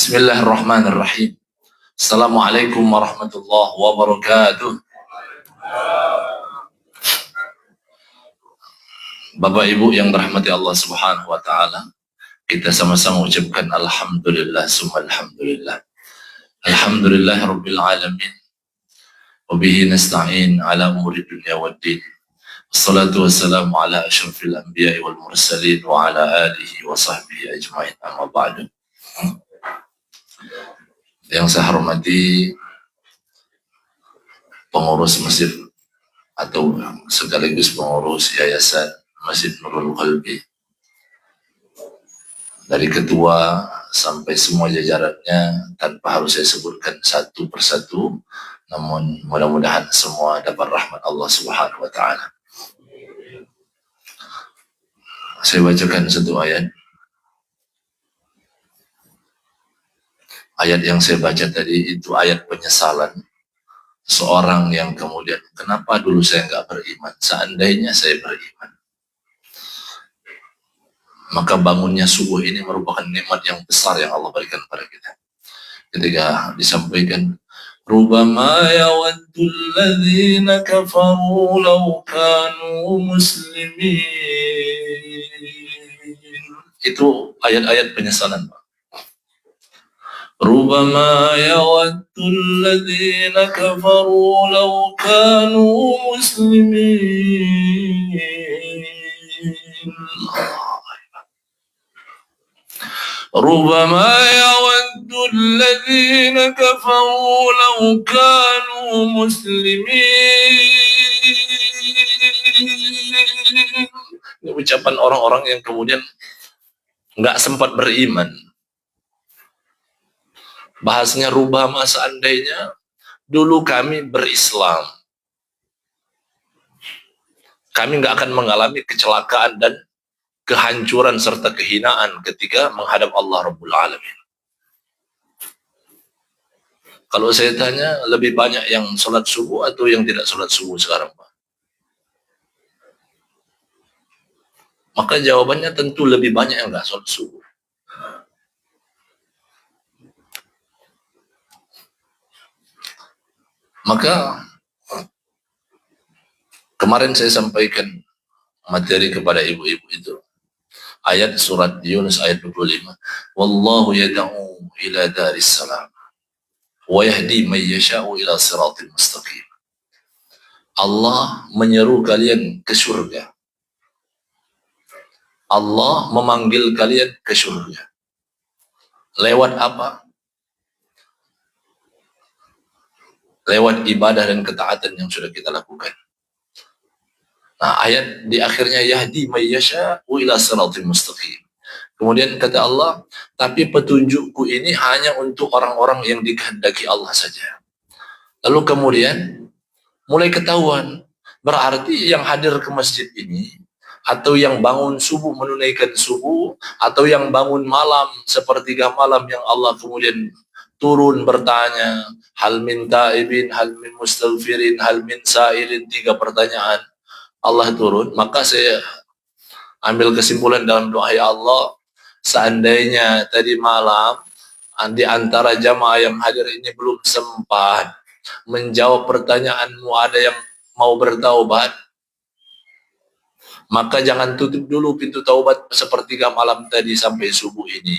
Bismillahirrahmanirrahim. Assalamualaikum warahmatullahi wabarakatuh. Bapak Ibu yang dirahmati Allah Subhanahu wa taala, kita sama-sama ucapkan alhamdulillah summa alhamdulillah. Alhamdulillahirabbil alamin. Wa bihi nasta'in ala umuri dunya waddin. Wassalatu wassalamu ala asyrafil anbiya'i wal mursalin wa ala alihi wa sahbihi ajma'in. Amma ba'du. Yang saya hormati pengurus masjid atau sekaligus pengurus Yayasan Masjid Nurul Qalbi, dari ketua sampai semua jajarannya, tanpa harus saya sebutkan satu persatu, namun mudah-mudahan semua dapat rahmat Allah Subhanahu wa taala. Saya bacakan satu ayat. Ayat yang saya baca tadi itu ayat penyesalan seorang yang kemudian, kenapa dulu saya nggak beriman, seandainya saya beriman. Maka bangunnya subuh ini merupakan nikmat yang besar yang Allah berikan kepada kita. Ketika disampaikan, Rubama yawaddul ladzina kafaru law kanu muslimin. Itu ayat-ayat penyesalan, Pak. Rubama yawaddul ladzina kafaru law kanu muslimin. Rubama yawaddul ladzina kafaru law kanu muslimin. Ini ucapan orang-orang yang kemudian nggak sempat beriman. Bahasnya rubama, seandainya dulu kami berislam, kami nggak akan mengalami kecelakaan dan kehancuran serta kehinaan ketika menghadap Allah Rabbul Alamin. Kalau saya tanya, lebih banyak yang sholat subuh atau yang tidak sholat subuh sekarang, Pak? Maka jawabannya tentu lebih banyak yang nggak sholat subuh. Maka kemarin saya sampaikan materi kepada ibu-ibu itu, ayat surat Yunus ayat 25. Wallahu yad'u ila daris salam wa yahdi man yasha'u ila siratil mustaqim. Allah menyeru kalian ke surga. Allah memanggil kalian ke surga. Lewat apa? Lewat ibadah dan ketaatan yang sudah kita lakukan. Nah, ayat di akhirnya yahdi may yasha'u ila siratil mustaqim. Kemudian kata Allah, tapi petunjukku ini hanya untuk orang-orang yang dikehendaki Allah saja. Lalu kemudian mulai ketahuan, berarti yang hadir ke masjid ini, atau yang bangun subuh menunaikan subuh, atau yang bangun malam sepertiga malam yang Allah kemudian turun bertanya, hal min taibin, hal min mustaghfirin, hal min sailin, 3 pertanyaan Allah turun. Maka saya ambil kesimpulan dalam doa, ya Allah, seandainya tadi malam di antara jamaah yang hadir ini belum sempat menjawab pertanyaanmu, ada yang mau bertaubat, maka jangan tutup dulu pintu taubat sepertiga malam tadi sampai subuh ini.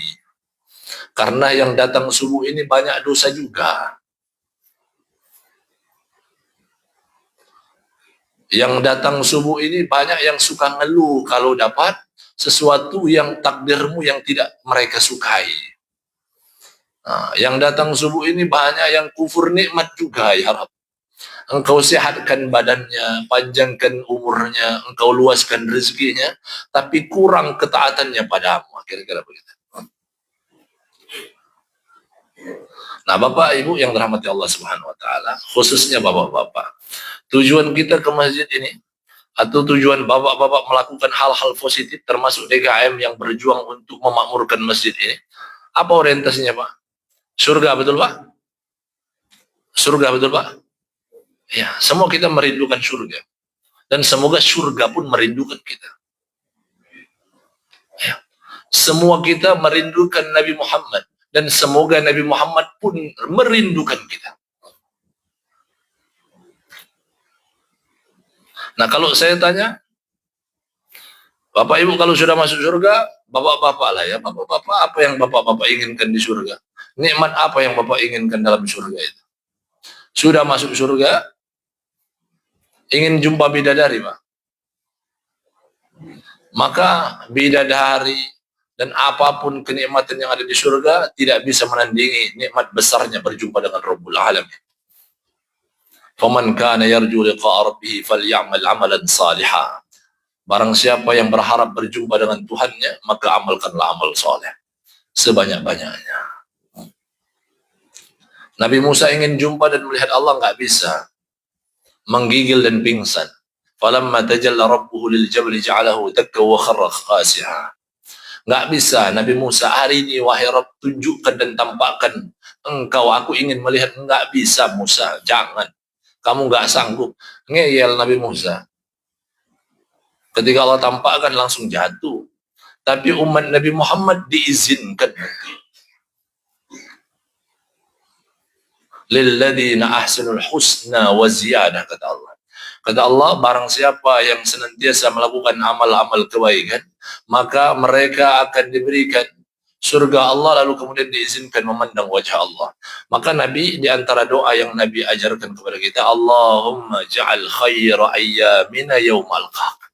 Karena yang datang subuh ini banyak dosa juga. Yang datang subuh ini banyak yang suka ngeluh kalau dapat sesuatu yang takdirmu yang tidak mereka sukai. Nah, yang datang subuh ini banyak yang kufur nikmat juga, ya Rabb. Engkau sehatkan badannya, panjangkan umurnya, engkau luaskan rezekinya, tapi kurang ketaatannya padamu. Kira-kira begitu. Nah, Bapak Ibu yang dirahmati Allah Subhanahu wa taala, khususnya Bapak-bapak, tujuan kita ke masjid ini, atau tujuan Bapak-bapak melakukan hal-hal positif termasuk DKM yang berjuang untuk memakmurkan masjid ini, apa orientasinya, Pak? Surga, betul Pak? Surga, betul Pak? Ya, semua kita merindukan surga. Dan semoga surga pun merindukan kita. Ya. Semua kita merindukan Nabi Muhammad. dan semoga Nabi Muhammad pun merindukan kita. Nah, kalau saya tanya, Bapak Ibu kalau sudah masuk surga, Bapak-bapak lah ya, Bapak-bapak apa yang Bapak-bapak inginkan di surga? Nikmat apa yang Bapak inginkan dalam surga itu? Sudah masuk surga, ingin jumpa bidadari, Pak. Maka bidadari dan apapun kenikmatan yang ada di surga tidak bisa menandingi nikmat besarnya berjumpa dengan Rabbul Alamin. Faman kana yarju liqa'a rabbih falyamal 'amalan salihan. Barang siapa yang berharap berjumpa dengan Tuhannya, maka amalkanlah amal soleh sebanyak-banyaknya. Nabi Musa ingin jumpa dan melihat Allah, nggak bisa, menggigil dan pingsan. Falamma tajalla rabbuhu lil jabali ja'alahu dakka wa kharra khasi'a. Nggak bisa, Nabi Musa, hari ini wahai Rabb, tunjukkan dan tampakkan engkau, aku ingin melihat. Nggak bisa Musa, jangan, kamu nggak sanggup. Ngeyel Nabi Musa. Ketika Allah tampakkan langsung jatuh. Tapi umat Nabi Muhammad diizinkan. Lilladzina ahsanul husna wa ziyadah, kata Allah. Kata Allah, barang siapa yang senantiasa melakukan amal-amal kebaikan, maka mereka akan diberikan surga Allah, lalu kemudian diizinkan memandang wajah Allah. Maka Nabi, di antara doa yang Nabi ajarkan kepada kita, Allahumma ja'al khaira ayyamina yawmal qiyamah.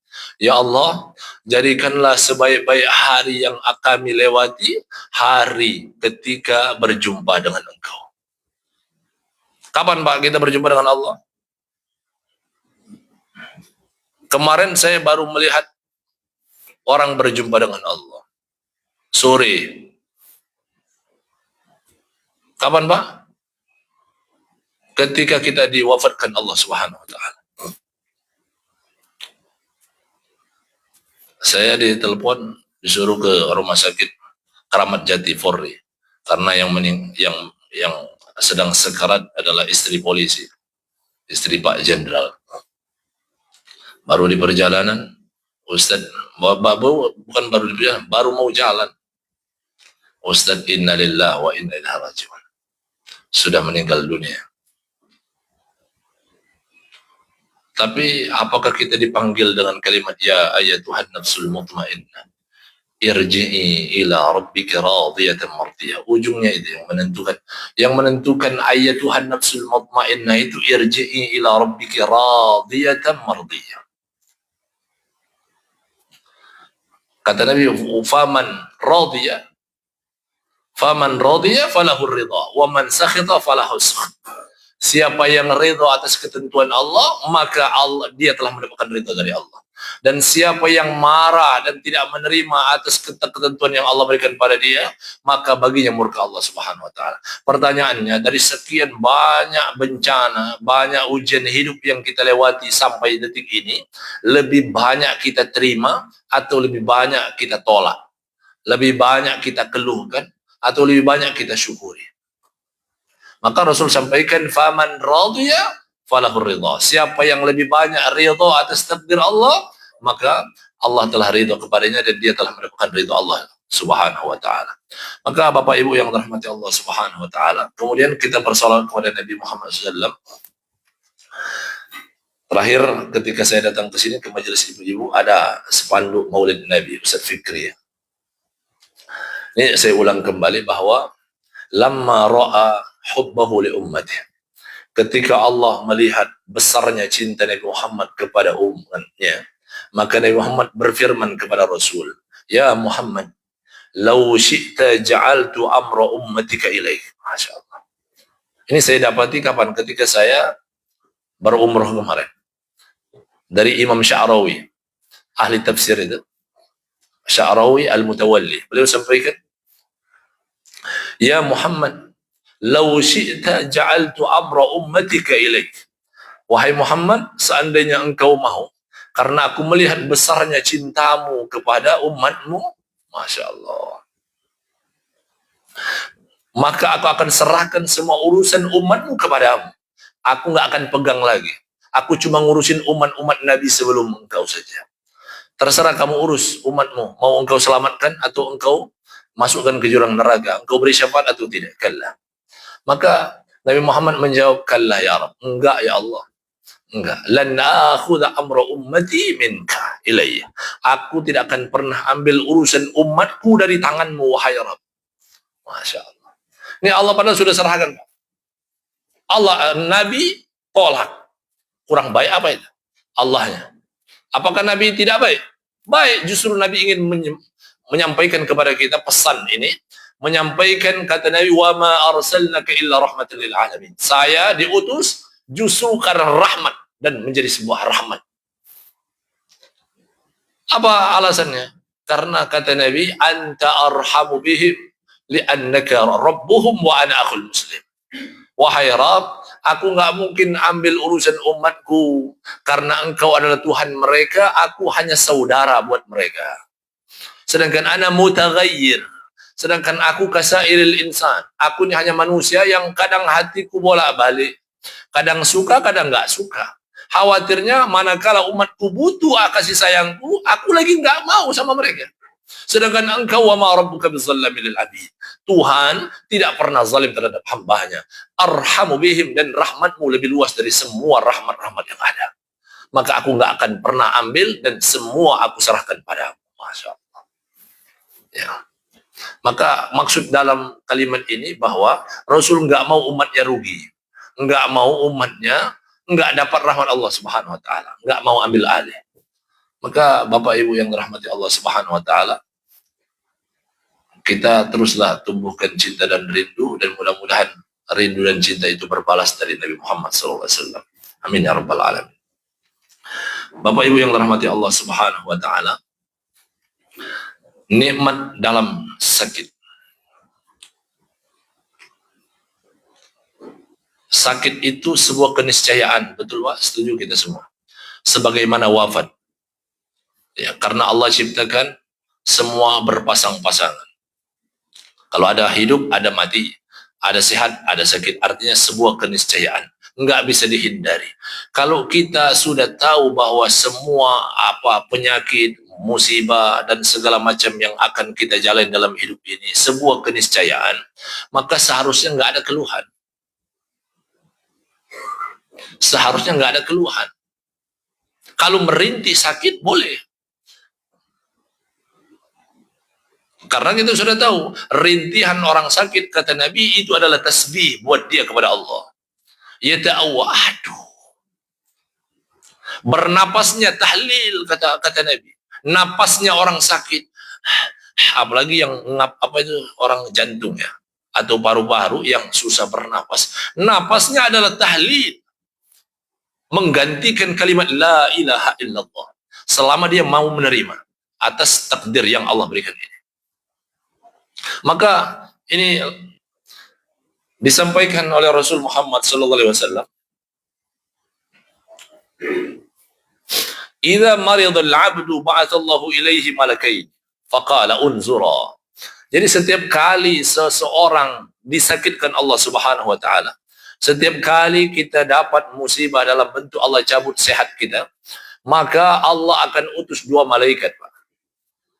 Ya Allah, jadikanlah sebaik-baik hari yang kami lewati, hari ketika berjumpa dengan Engkau. Kapan Pak kita berjumpa dengan Allah? Kemarin saya baru melihat orang berjumpa dengan Allah. Sore. Kapan Pak? Ketika kita diwafatkan Allah Subhanahu wa Ta'ala. Saya ditelepon, disuruh ke rumah sakit Keramat Jati Polri, karena yang sedang sekarat adalah istri polisi, istri Pak Jenderal. Baru di perjalanan, Ustadz, bukan baru di perjalanan, baru mau jalan, Ustadz, innalillahi wa inna ilaihi raji'un, sudah meninggal dunia. Tapi apakah kita dipanggil dengan kalimat ya ayyatuhan nafsul mutmainnah irji'i ila rabbika radiyatan mardiyah? Ujungnya itu yang menentukan ayyatuhan nafsul mutmainnah itu irji'i ila rabbika radiyatan mardiyah. Kata Nabi, faman radiya falahu ridha wa man sakhita falahu sukht. Siapa yang ridha atas ketentuan Allah, maka dia telah mendapatkan ridha dari Allah. Dan siapa yang marah dan tidak menerima atas ketentuan yang Allah berikan pada dia, maka baginya murka Allah Subhanahu wa Ta'ala. Pertanyaannya, dari sekian banyak bencana, banyak ujian hidup yang kita lewati sampai detik ini, lebih banyak kita terima atau lebih banyak kita tolak? Lebih banyak kita keluhkan atau lebih banyak kita syukuri? Maka Rasul sampaikan, faman radiya falahur ridha. Siapa yang lebih banyak ridha atas takdir Allah, maka Allah telah ridha kepadanya dan dia telah mendapatkan ridha Allah Subhanahu wa Ta'ala. Maka Bapak Ibu yang dirahmati Allah Subhanahu wa Ta'ala, kemudian kita bersalawat kepada Nabi Muhammad SAW. Terakhir, ketika saya datang ke sini ke majelis ibu-ibu, ada spanduk Maulid Nabi Ustaz Fikri. Ini saya ulang kembali bahwa lamma ra'a hubbahu li ummati, ketika Allah melihat besarnya cinta Nabi Muhammad kepada umatnya, maka Nabi Muhammad berfirman kepada Rasul, ya Muhammad, law syi'ta ja'altu amra ummatika ilaik. Masya Allah. Ini saya dapati kapan? Ketika saya berumrah kemarin, dari Imam Sya'rawi, ahli tafsir itu, Sya'rawi al-Mutawalli, beliau sampaikan, ya Muhammad, law syi'ta ja'altu amra ummatika ilaik. Wahai Muhammad, seandainya engkau mau, karena aku melihat besarnya cintamu kepada umatmu, Masya Allah, maka aku akan serahkan semua urusan umatmu kepadamu. Aku nggak akan pegang lagi. Aku cuma ngurusin umat-umat Nabi sebelum engkau saja. Terserah kamu urus umatmu, mau engkau selamatkan atau engkau masukkan ke jurang neraka, engkau beri syafaat atau tidak? Kalla. Maka Nabi Muhammad menjawab, kalla ya Rabb, enggak ya Allah, enggak. Lan akhudha amra ummati minka ilayya. Aku tidak akan pernah ambil urusan umatku dari tanganmu, wahai Rabb. Masya Allah. Ini Allah padahal sudah serahkan. Allah, Nabi tolak. Kurang baik apa itu? Allahnya. Apakah Nabi tidak baik? Baik, justru Nabi ingin menyampaikan kepada kita pesan ini, menyampaikan kata Nabi, wa ma arsalnaka illa rahmatan lil alamin. Saya diutus justru karena rahmat dan menjadi sebuah rahmat. Apa alasannya? Karena kata Nabi, anta arhamu bihim li'annaka rabbuhum wa ana akhul muslim. Wahai Rabb, aku nggak mungkin ambil urusan umatku karena engkau adalah Tuhan mereka, aku hanya saudara buat mereka. Sedangkan ana mutaghayyir, sedangkan aku kasairil insan, aku ini hanya manusia yang kadang hatiku bolak-balik, kadang suka, kadang nggak suka. Khawatirnya manakala umatku butuh kasih sayangku, aku lagi nggak mau sama mereka. Sedangkan engkau wa ma rabbuka bizallamin lil abid. Tuhan tidak pernah zalim terhadap hambanya. Arhamu bihim, dan rahmatmu lebih luas dari semua rahmat-rahmat yang ada. Maka aku nggak akan pernah ambil dan semua aku serahkan padamu. Masya Allah. Ya. Maka maksud dalam kalimat ini bahwa Rasul nggak mau umatnya rugi, nggak mau umatnya nggak dapat rahmat Allah Subhanahu Wa Taala, nggak mau ambil alih. Maka Bapak Ibu yang dirahmati Allah Subhanahu Wa Taala, kita teruslah tumbuhkan cinta dan rindu, dan mudah-mudahan rindu dan cinta itu berbalas dari Nabi Muhammad SAW. Amin ya rabbal alamin. Bapak Ibu yang dirahmati Allah Subhanahu Wa Taala, nikmat dalam sakit. Sakit itu sebuah keniscayaan, betul Pak? Setuju kita semua. Sebagaimana wafat. Ya, karena Allah ciptakan semua berpasang-pasangan. Kalau ada hidup, ada mati, ada sehat, ada sakit. Artinya sebuah keniscayaan, nggak bisa dihindari. Kalau kita sudah tahu bahwa semua penyakit, musibah dan segala macam yang akan kita jalani dalam hidup ini sebuah keniscayaan, maka seharusnya nggak ada keluhan. Seharusnya nggak ada keluhan. Kalau merintih sakit boleh. Karena kita sudah tahu, rintihan orang sakit, kata Nabi, itu adalah tasbih buat dia kepada Allah. Yata'awwadu. Bernapasnya tahlil, kata Nabi. Napasnya orang sakit. Apalagi yang orang jantung ya, atau paru-paru yang susah bernapas. Napasnya adalah tahlil. Menggantikan kalimat la ilaha illallah. Selama dia mau menerima atas takdir yang Allah berikan ini. Maka ini disampaikan oleh Rasul Muhammad SAW. Idza marida al-'abdu ba'athallahu ilaihi malakain faqala unzura. Jadi setiap kali seseorang disakitkan Allah Subhanahu Wa Taala, setiap kali kita dapat musibah dalam bentuk Allah cabut sehat kita, maka Allah akan utus dua malaikat, Pak.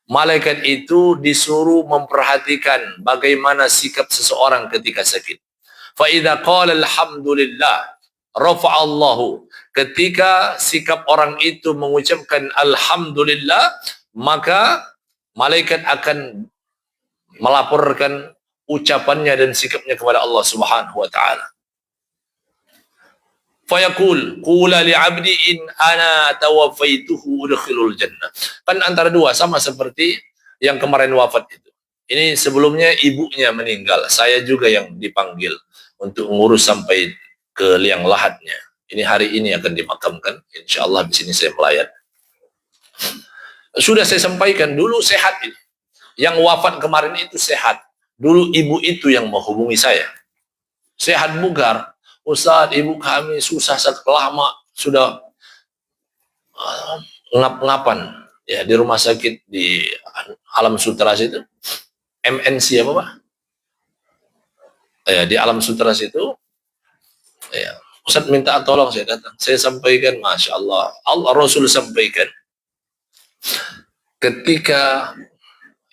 Malaikat itu disuruh memperhatikan bagaimana sikap seseorang ketika sakit. Fa idza qala alhamdulillah rafa'allahu. Ketika sikap orang itu mengucapkan alhamdulillah, maka malaikat akan melaporkan ucapannya dan sikapnya kepada Allah Subhanahu Wa Taala. Fayaqul qula li'abdi in ana tawaffaituhu udkhilul jannah. Kan antara dua, sama seperti yang kemarin wafat itu. Ini sebelumnya ibunya meninggal, saya juga yang dipanggil untuk ngurus sampai ke liang lahatnya. Ini hari ini akan dimakamkan, insyaallah di sini saya melayat. Sudah saya sampaikan dulu sehat ini. Yang wafat kemarin itu sehat. Dulu ibu itu yang menghubungi saya. Sehat bugar. Ustaz, ibu kami susah lama sudah ngap-ngapan ya di rumah sakit di Alam Sutera situ, MNC apa Pak? Ya, di Alam Sutera situ, ya, Ustaz minta tolong, saya datang, saya sampaikan, masya Allah, Allah Rasul sampaikan, ketika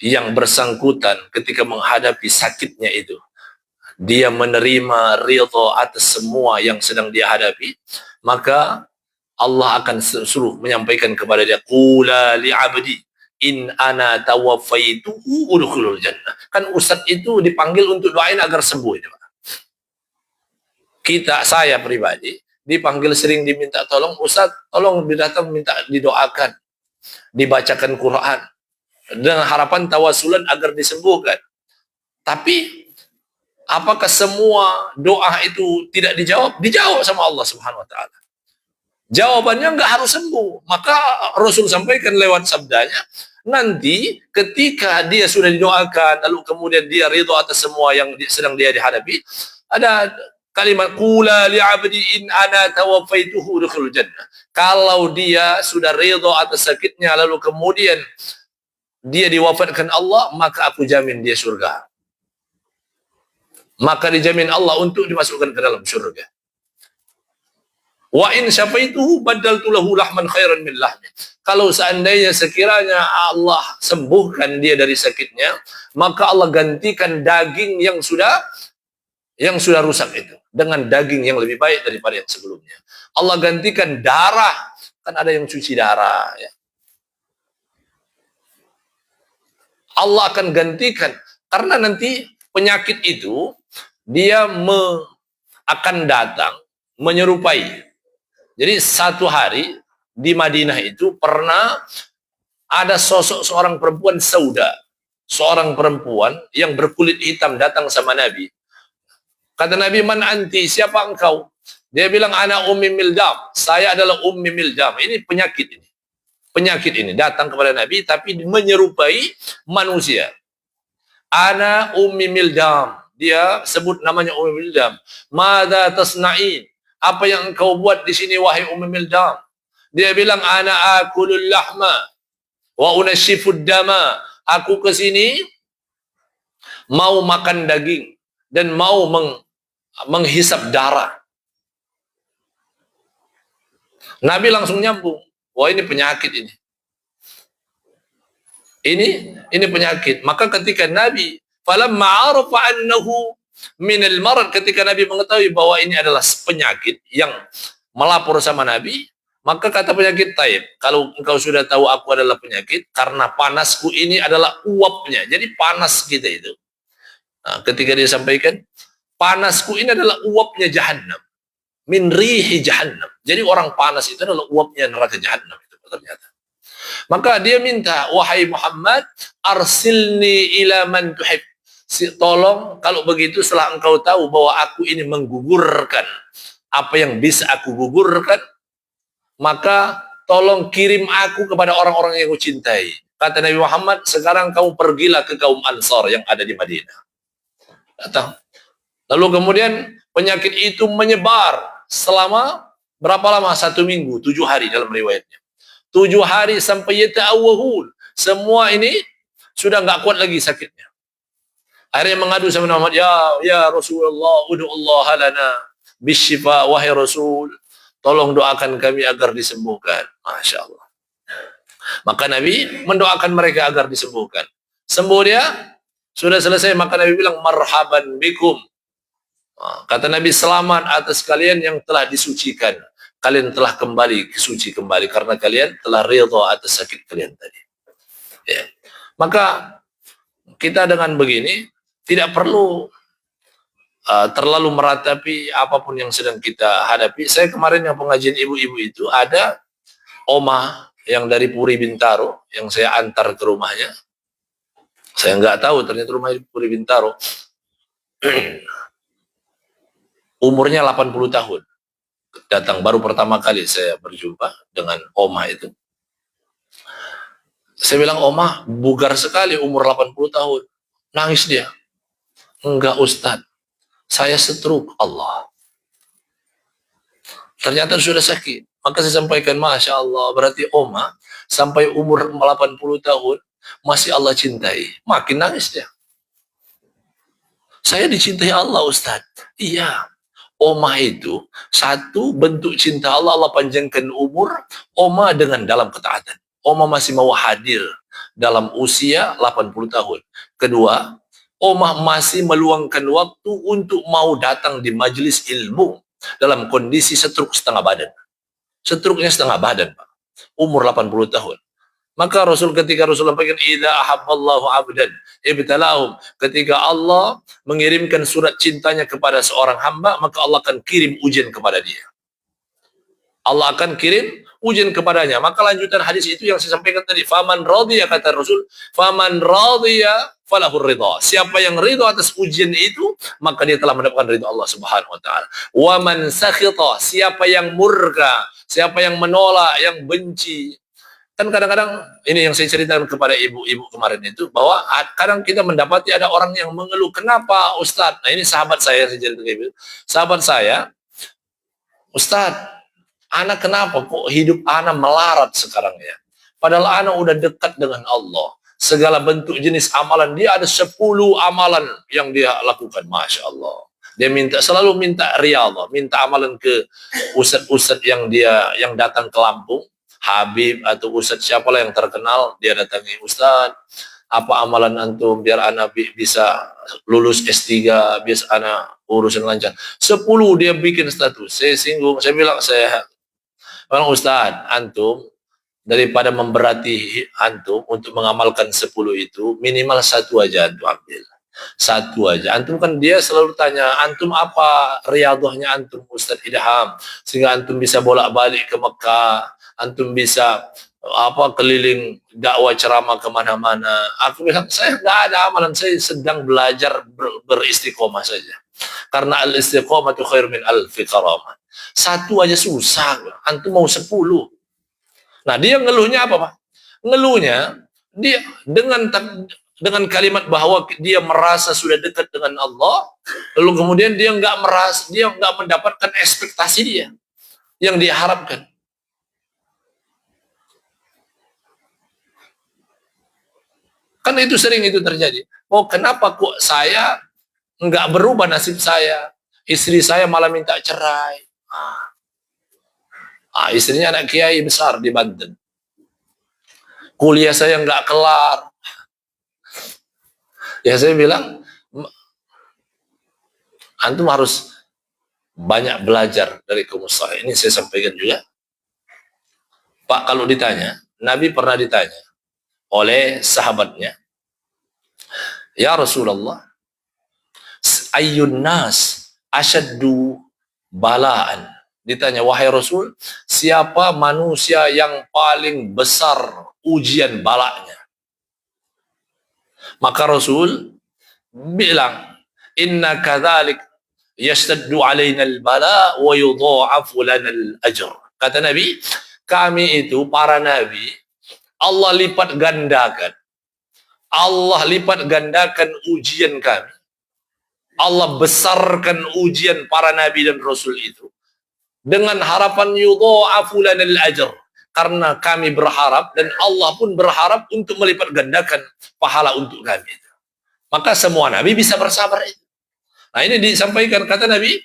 yang bersangkutan ketika menghadapi sakitnya itu, dia menerima ridha atas semua yang sedang dia hadapi, maka Allah akan suruh menyampaikan kepada dia, qula li abdi in ana tawaffaituhu udkhulul jannah. Kan ustaz itu dipanggil untuk doain agar sembuh itu. Saya pribadi dipanggil sering diminta tolong, ustaz tolong datang minta didoakan, dibacakan Quran dengan harapan tawasulan agar disembuhkan. Tapi apakah semua doa itu tidak dijawab? Dijawab sama Allah Subhanahu wa taala. Jawabannya enggak harus sembuh. Maka Rasul sampaikan lewat sabdanya, nanti ketika dia sudah didoakan, lalu kemudian dia ridho atas semua yang sedang dia dihadapi, ada kalimat qula li 'abdi in ana tawaffaituhu udkhulul jannah. Kalau dia sudah ridho atas sakitnya, lalu kemudian dia diwafatkan Allah, maka aku jamin dia surga. Maka dijamin Allah untuk dimasukkan ke dalam surga. Wa in syafaituhu badaltu lahu lahman khairan min lahmi. Kalau seandainya sekiranya Allah sembuhkan dia dari sakitnya, maka Allah gantikan daging yang sudah rusak itu dengan daging yang lebih baik daripada yang sebelumnya. Allah gantikan darah, kan ada yang cuci darah ya. Allah akan gantikan, karena nanti penyakit itu dia akan datang menyerupai. Jadi satu hari di Madinah itu pernah ada sosok seorang perempuan sauda, seorang perempuan yang berkulit hitam datang sama Nabi. Kata Nabi, man anti, siapa engkau? Dia bilang, ana Ummi Mildam, saya adalah Ummi Mildam. Ini penyakit ini. Penyakit ini datang kepada Nabi tapi menyerupai manusia. Ana Ummi Mildam. Dia sebut namanya Ummi Mildam. Mada tasna'in? Apa yang engkau buat di sini wahai Ummi Mildam? Dia bilang, ana akulul lahma wa unashifud dama. Aku ke sini mau makan daging dan mau menghisap darah. Nabi langsung nyambung, wah ini penyakit ini. Ini penyakit. Maka ketika Nabi falamma arafa annahu minal marad, ketika Nabi mengetahui bahwa ini adalah penyakit yang melapor sama Nabi, maka kata penyakit, taib, kalau engkau sudah tahu aku adalah penyakit, karena panasku ini adalah uapnya. Jadi panas kita itu. Nah, ketika dia sampaikan, panasku ini adalah uapnya jahannam. Min rihi jahannam. Jadi orang panas itu adalah uapnya neraka jahannam itu ternyata. Maka dia minta, wahai Muhammad, arsilni ila man tuhib. Tolong kalau begitu setelah engkau tahu bahwa aku ini menggugurkan apa yang bisa aku gugurkan, maka tolong kirim aku kepada orang-orang yang aku cintai. Kata Nabi Muhammad, sekarang kamu pergilah ke kaum Ansar yang ada di Madinah. Datang. Lalu kemudian penyakit itu menyebar selama berapa lama? 1 minggu, 7 hari dalam riwayatnya. 7 hari sampai yata'awwahun. Semua ini sudah nggak kuat lagi sakitnya. Akhirnya mengadu sama Muhammad, ya Rasulullah, ud'ullah lana bisyifa, wahai Rasul, tolong doakan kami agar disembuhkan. Masya Allah. Maka Nabi mendoakan mereka agar disembuhkan. Sembuh dia, sudah selesai, maka Nabi bilang, marhaban bikum. Kata Nabi, selamat atas kalian yang telah disucikan. Kalian telah kembali suci kembali karena kalian telah ridha atas sakit kalian tadi. Ya. Maka kita dengan begini tidak perlu terlalu meratapi apapun yang sedang kita hadapi. Saya kemarin yang pengajian ibu-ibu itu ada oma yang dari Puri Bintaro yang saya antar ke rumahnya. Saya nggak tahu ternyata rumahnya di Puri Bintaro. Umurnya 80 tahun. Datang baru pertama kali saya berjumpa dengan oma itu. Saya bilang, oma bugar sekali umur 80 tahun. Nangis dia. Enggak Ustadz, saya stroke. Allah. Ternyata sudah sakit. Maka saya sampaikan, Masya Allah, berarti oma sampai umur 80 tahun masih Allah cintai. Makin nangis dia. Saya dicintai Allah Ustadz. Iya. Oma itu satu bentuk cinta Allah, Allah panjangkan umur oma dengan dalam ketaatan. Oma masih mau hadir, dalam usia 80 tahun. Kedua, Omah masih meluangkan waktu untuk mau datang di majelis ilmu dalam kondisi stroke setengah badan. Stroke-nya setengah badan, Pak. Umur 80 tahun. Maka ketika Rasul sampaikan, idza ahabballahu 'abdan ibtalahum, ketika Allah mengirimkan surat cintanya kepada seorang hamba, maka Allah akan kirim ujian kepada dia. Allah akan kirim ujian kepadanya. Maka lanjutan hadis itu yang saya sampaikan tadi, faman radhiya, kata Rasul, faman radhiya falahur ridha. Siapa yang ridha atas ujian itu, maka dia telah mendapatkan ridha Allah Subhanahu wa taala. Wa man sakhita, siapa yang murka, siapa yang menolak, yang benci. Kan kadang-kadang ini yang saya ceritakan kepada ibu-ibu kemarin itu, bahwa kadang kita mendapati ada orang yang mengeluh, kenapa Ustadz? Nah ini sahabat saya cerita ke ibu. Sahabat saya, Ustadz, anak kenapa kok hidup anak melarat sekarang ya? Padahal anak udah dekat dengan Allah. Segala bentuk jenis amalan, dia ada 10 amalan yang dia lakukan, Masya Allah. Dia selalu minta riyadhah, minta amalan ke ustadz-ustadz yang datang ke Lampung, Habib atau ustadz siapalah yang terkenal, dia datangi, Ustadz, apa amalan antum biar anak bisa lulus S3, biar anak urusan lancar. 10 dia bikin status. Saya singgung, saya bilang, Ustadz, antum daripada memberati antum untuk mengamalkan 10 itu, minimal 1 aja antum ambil. 1 aja. Antum kan dia selalu tanya, antum apa riyadhahnya antum Ustadz Idham, sehingga antum bisa bolak-balik ke Mekah, antum bisa keliling dakwah ceramah kemana-mana. Aku bilang, saya nggak ada amalan, saya sedang belajar beristiqomah saja. Karena al-istiqomatu khair min alfi karamah. 1 aja susah, antum mau 10. Nah dia ngeluhnya apa, Pak? Ngeluhnya dia dengan kalimat bahwa dia merasa sudah dekat dengan Allah, lalu kemudian dia nggak mendapatkan ekspektasi dia yang dia harapkan. Kan itu sering itu terjadi. Oh, kenapa kok saya nggak berubah nasib saya? Istri saya malah minta cerai. Istrinya anak kiai besar di Banten. Kuliah saya nggak kelar. Ya saya bilang, antum harus banyak belajar dari kaum saleh. Ini saya sampaikan juga. Pak, kalau ditanya, Nabi pernah ditanya oleh sahabatnya, ya Rasulullah, ayyun nas asyaddu balaan. Ditanya, wahai Rasul, siapa manusia yang paling besar ujian balanya? Maka Rasul bilang, inna kadzalik yashtaddu alaina al-bala wa yudha'afu lana al-ajr. Kata Nabi, kami itu para nabi, Allah lipat gandakan. Allah lipat gandakan ujian kami. Allah besarkan ujian para nabi dan rasul itu dengan harapan yudha'afu lana al-ajr. Karena kami berharap dan Allah pun berharap untuk melipat gandakan pahala untuk kami. Maka semua nabi bisa bersabar itu. Nah ini disampaikan, kata Nabi,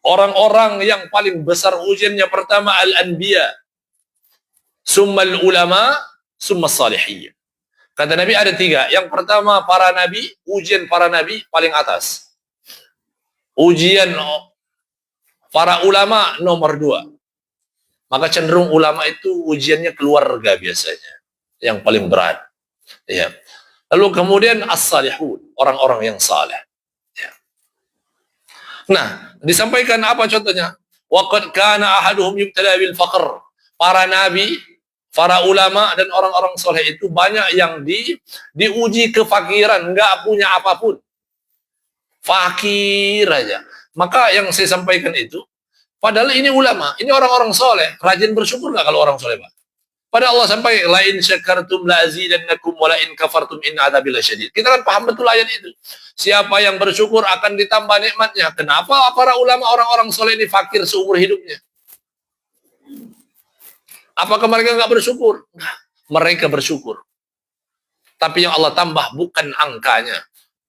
orang-orang yang paling besar ujiannya pertama al-anbiya, summal ulama, summa salihin. Kata Nabi ada 3. Yang pertama para nabi, ujian para nabi paling atas. Ujian para ulama nomor 2. Maka cenderung ulama itu ujiannya keluarga biasanya, yang paling berat. Ya. Lalu kemudian as-salihun, orang-orang yang saleh. Ya. Nah, disampaikan apa contohnya? Waqad kana ahaduhum yubtala bil faqr. Para nabi, para ulama dan orang-orang soleh itu banyak yang diuji kefakiran, nggak punya apapun. Fakir aja. Maka yang saya sampaikan itu, padahal ini ulama, ini orang-orang soleh, rajin bersyukur nggak kalau orang soleh, Pak? Pada Allah sampai, lain syakartum la azidannakum wa lain kafartum inna adzabi lasyadid. Kita kan paham betul ayat itu. Siapa yang bersyukur akan ditambah nikmatnya. Kenapa para ulama orang-orang soleh ini fakir seumur hidupnya? Apakah mereka nggak bersyukur? Nah, mereka bersyukur. Tapi yang Allah tambah bukan angkanya,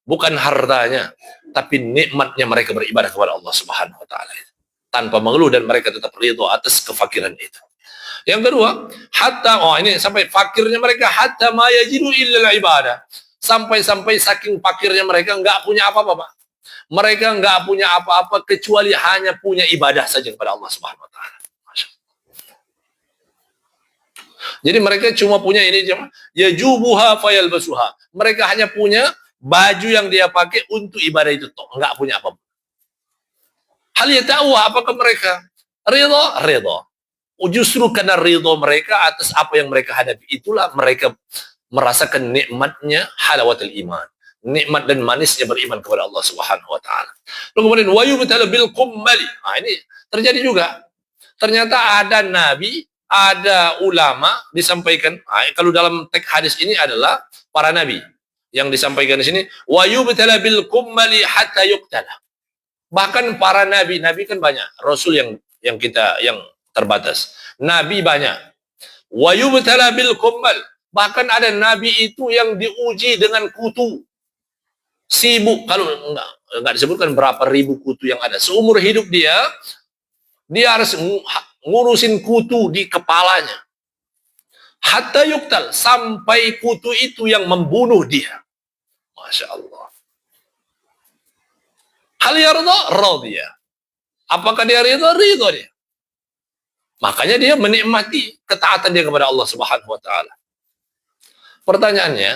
bukan hartanya, tapi nikmatnya mereka beribadah kepada Allah Subhanahu wa taala. Tanpa mengeluh dan mereka tetap ridho atas kefakiran itu. Yang kedua, hatta, oh ini sampai fakirnya mereka, hatta ma yajidu illa ibadah. Sampai-sampai saking fakirnya mereka nggak punya apa-apa, Pak. Mereka nggak punya apa-apa kecuali hanya punya ibadah saja kepada Allah Subhanahu wa taala. Jadi mereka cuma punya ini, yajubuha fayalbasuha. Mereka hanya punya baju yang dia pakai untuk ibadah itu, toh nggak punya apa-apa. Hal yata'u, apakah mereka ridha? Ridha. Justru karena ridha mereka atas apa yang mereka hadapi, itulah mereka merasakan nikmatnya halawatul iman, nikmat dan manisnya beriman kepada Allah Subhanahu wa taala. Lalu kemudian wayubtala bil qummali. Nah, ini terjadi juga. Ternyata ada nabi, ada ulama disampaikan. Nah, kalau dalam teks hadis ini adalah para nabi yang disampaikan di sini, wayubtala bil qummali hatta yuqtala. Bahkan para nabi kan banyak, rasul yang terbatas. Nabi banyak. Wayubtala bil qummal. Bahkan ada nabi itu yang diuji dengan kutu. Sibuk, kalau enggak disebutkan berapa ribu kutu yang ada. Seumur hidup dia harus ngurusin kutu di kepalanya. Hatta yuktal, sampai kutu itu yang membunuh dia. Masya Allah. Hal yarda? Radiyah. Apakah dia ridha? Ridha dia. Makanya dia menikmati ketaatan dia kepada Allah Subhanahu wa taala. Pertanyaannya,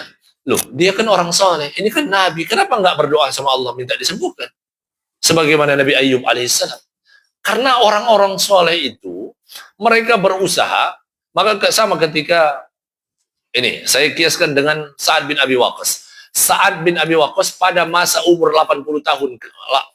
loh, dia kan orang soleh, ini kan nabi, kenapa nggak berdoa sama Allah minta disembuhkan? Sebagaimana Nabi Ayyub alaihissalam. Karena orang-orang soleh itu, mereka berusaha, maka sama ketika, ini saya kiaskan dengan Sa'ad bin Abi Waqqas. Sa'ad bin Abi Waqqas pada masa umur 80 tahun,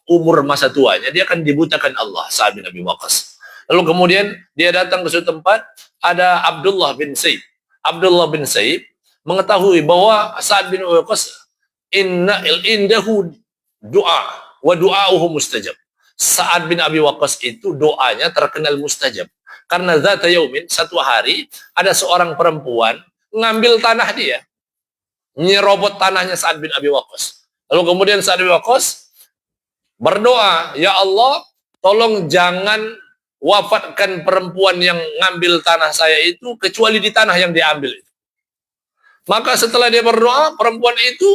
umur masa tuanya, dia akan dibutakan Allah, Sa'ad bin Abi Waqqas. Lalu kemudian dia datang ke suatu tempat, ada Abdullah bin Saib. Abdullah bin Saib mengetahui bahwa Sa'ad bin Abi Waqqas indahu doa wa du'auhu mustajab. Sa'ad bin Abi Waqqas itu doanya terkenal mustajab. Karena zata yaumin, satu hari ada seorang perempuan ngambil tanah dia, nyerobot tanahnya Sa'ad bin Abi Waqqas. Lalu kemudian Sa'ad bin Abi Waqqas berdoa, ya Allah, tolong jangan wafatkan perempuan yang ngambil tanah saya itu kecuali di tanah yang diambil itu. Maka setelah dia berdoa, perempuan itu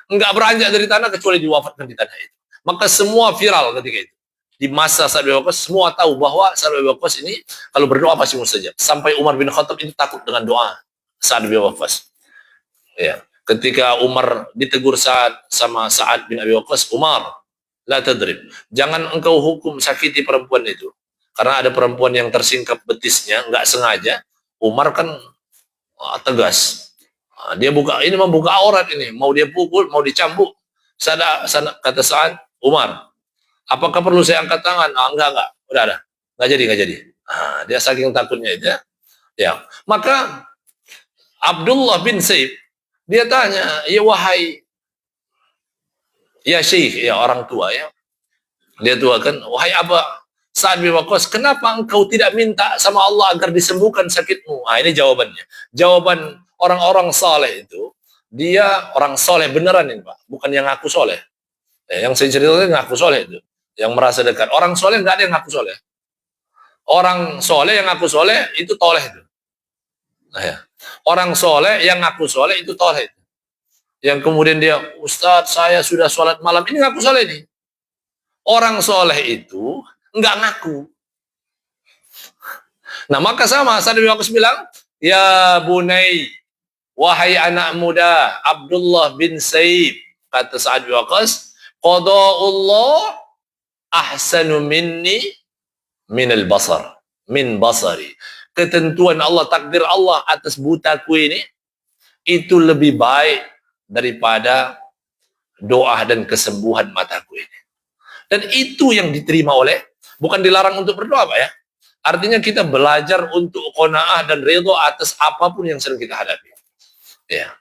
enggak beranjak dari tanah kecuali diwafatkan di tanah itu. Maka semua viral ketika itu. Di masa Sa'ad bin Abi Waqqas, semua tahu bahwa Sa'ad bin Abi Waqqas ini kalau berdoa pasti mustajab. Sampai Umar bin Khattab itu takut dengan doa Sa'ad bin Abi Waqqas. Ya, ketika Umar ditegur sama Sa'ad bin Abi Waqqas, Umar, la tadrib. Jangan engkau hukum sakiti perempuan itu. Karena ada perempuan yang tersingkap betisnya, nggak sengaja. Umar kan tegas. Dia ini membuka aurat ini, mau dia pukul, mau dicambuk. Kata Sa'ad, Umar, apakah perlu saya angkat tangan? Enggak, udah ada, nggak jadi. Dia saking takutnya itu, ya. Maka Abdullah bin Saib dia tanya, ya wahai, ya syekh, ya orang tua ya, dia tua kan, wahai Aba Sa'ad bin Waqqas, kenapa engkau tidak minta sama Allah agar disembuhkan sakitmu? Ini jawabannya. Jawaban orang-orang soleh itu, dia orang soleh beneran ini Pak, bukan yang ngaku soleh. Yang saya ceritakan ngaku soleh itu, yang merasa dekat. Orang soleh nggak ada yang ngaku soleh. Orang soleh yang ngaku soleh itu toleh itu. Orang soleh yang ngaku soleh itu toleh itu. Yang kemudian dia, Ustadz saya sudah sholat malam, ini ngaku soleh nih. Orang soleh itu nggak ngaku. Nah maka sama Sa'ad bin Waqqas bilang, ya bunai, wahai anak muda Abdullah bin Saib, kata Sa'ad bin Waqqas, qada'ullah ahsanu minni minal basar, min basari. Ketentuan Allah, takdir Allah atas butaku ini itu lebih baik daripada doa dan kesembuhan mataku ini. Dan itu yang diterima oleh, bukan dilarang untuk berdoa Pak ya. Artinya kita belajar untuk qanaah dan ridho atas apapun yang sedang kita hadapi. Ya.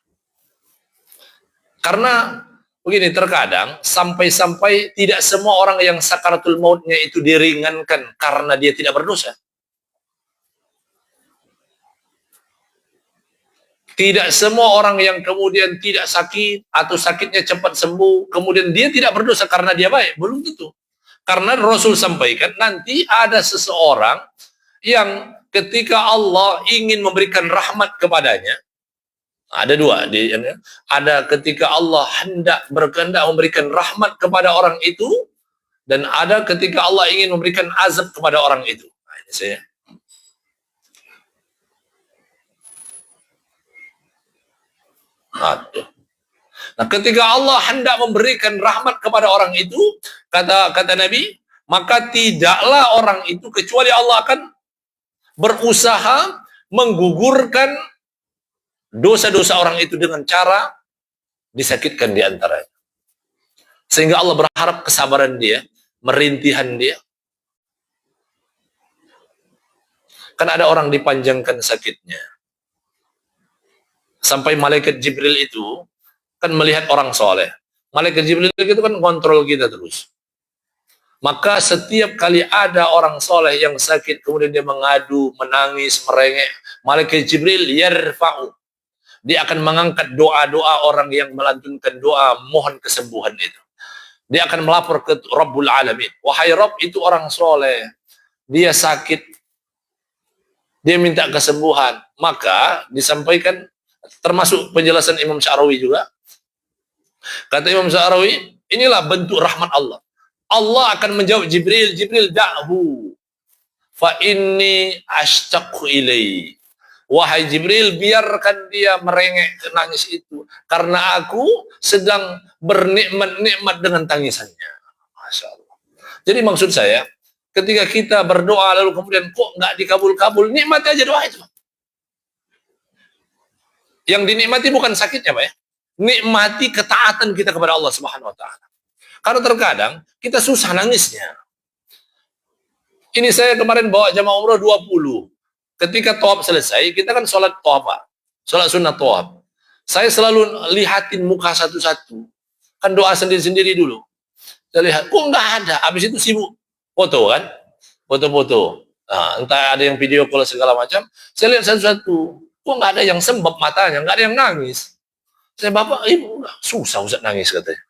Karena begini, terkadang sampai-sampai tidak semua orang yang sakaratul mautnya itu diringankan karena dia tidak berdosa. Tidak semua orang yang kemudian tidak sakit atau sakitnya cepat sembuh, kemudian dia tidak berdosa karena dia baik. Belum tentu. Karena Rasul sampaikan nanti ada seseorang yang ketika Allah ingin memberikan rahmat kepadanya, ada dua, ada ketika Allah berkehendak memberikan rahmat kepada orang itu, dan ada ketika Allah ingin memberikan azab kepada orang itu. Nah, ini saya. Nah, ketika Allah hendak memberikan rahmat kepada orang itu, kata Nabi, maka tidaklah orang itu kecuali Allah akan berusaha menggugurkan dosa-dosa orang itu dengan cara disakitkan di antaranya. Sehingga Allah berharap kesabaran dia, merintihan dia. Kan ada orang dipanjangkan sakitnya. Sampai malaikat Jibril itu kan melihat orang soleh. Malaikat Jibril itu kan kontrol kita terus. Maka setiap kali ada orang soleh yang sakit, kemudian dia mengadu, menangis, merengek, malaikat Jibril yarfa'u. Dia akan mengangkat doa-doa orang yang melantunkan doa mohon kesembuhan itu. Dia akan melapor ke Rabbul Alamin. Wahai Rabb, itu orang soleh. Dia sakit. Dia minta kesembuhan. Maka disampaikan, termasuk penjelasan Imam Sya'rawi juga. Kata Imam Sya'rawi, inilah bentuk rahmat Allah. Allah akan menjawab Jibril, Jibril da'hu fa inni ashtaqu ilai. Wahai Jibril, biarkan dia merengek, nangis itu, karena aku sedang bernikmat-nikmat dengan tangisannya. Masya Allah. Jadi maksud saya, ketika kita berdoa lalu kemudian kok nggak dikabul-kabul, nikmati aja doa itu. Yang dinikmati bukan sakitnya, Pak ya. Nikmati ketaatan kita kepada Allah Subhanahu wa taala. Karena terkadang kita susah nangisnya. Ini saya kemarin bawa jamaah umroh 20. Ketika tawaf selesai, kita kan sholat tawaf, sholat sunnah tawaf. Saya selalu lihatin muka satu-satu. Kan doa sendiri-sendiri dulu. Saya lihat, kok nggak ada. Habis itu sibuk foto kan, foto-foto. Nah, entah ada yang video call segala macam. Saya lihat satu-satu. Kok nggak ada yang sembab matanya, nggak ada yang nangis. Saya, Bapak, Ibu, susah Ustaz nangis katanya.